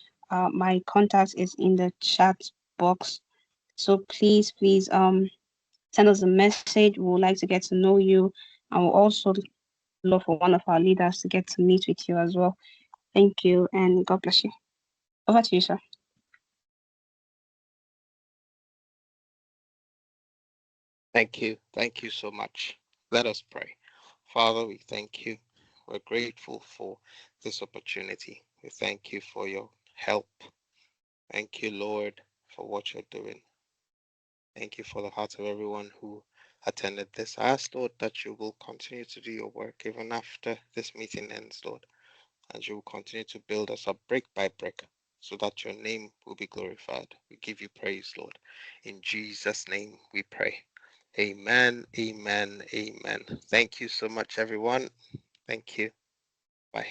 H: my contact is in the chat box. So please, send us a message. We would like to get to know you, and we'll also love for one of our leaders to get to meet with you as well. Thank you, and God bless you. Over to you, sir.
A: Thank you. Thank you so much. Let us pray. Father, we thank you. We're grateful for this opportunity. We thank you for your help. Thank you, Lord, for what you're doing. Thank you for the heart of everyone who attended this. I ask, Lord, that you will continue to do your work even after this meeting ends, Lord, and you will continue to build us up brick by brick so that your name will be glorified. We give you praise, Lord. In Jesus' name we pray. Amen, amen, amen. Thank you so much, everyone. Thank you. Bye.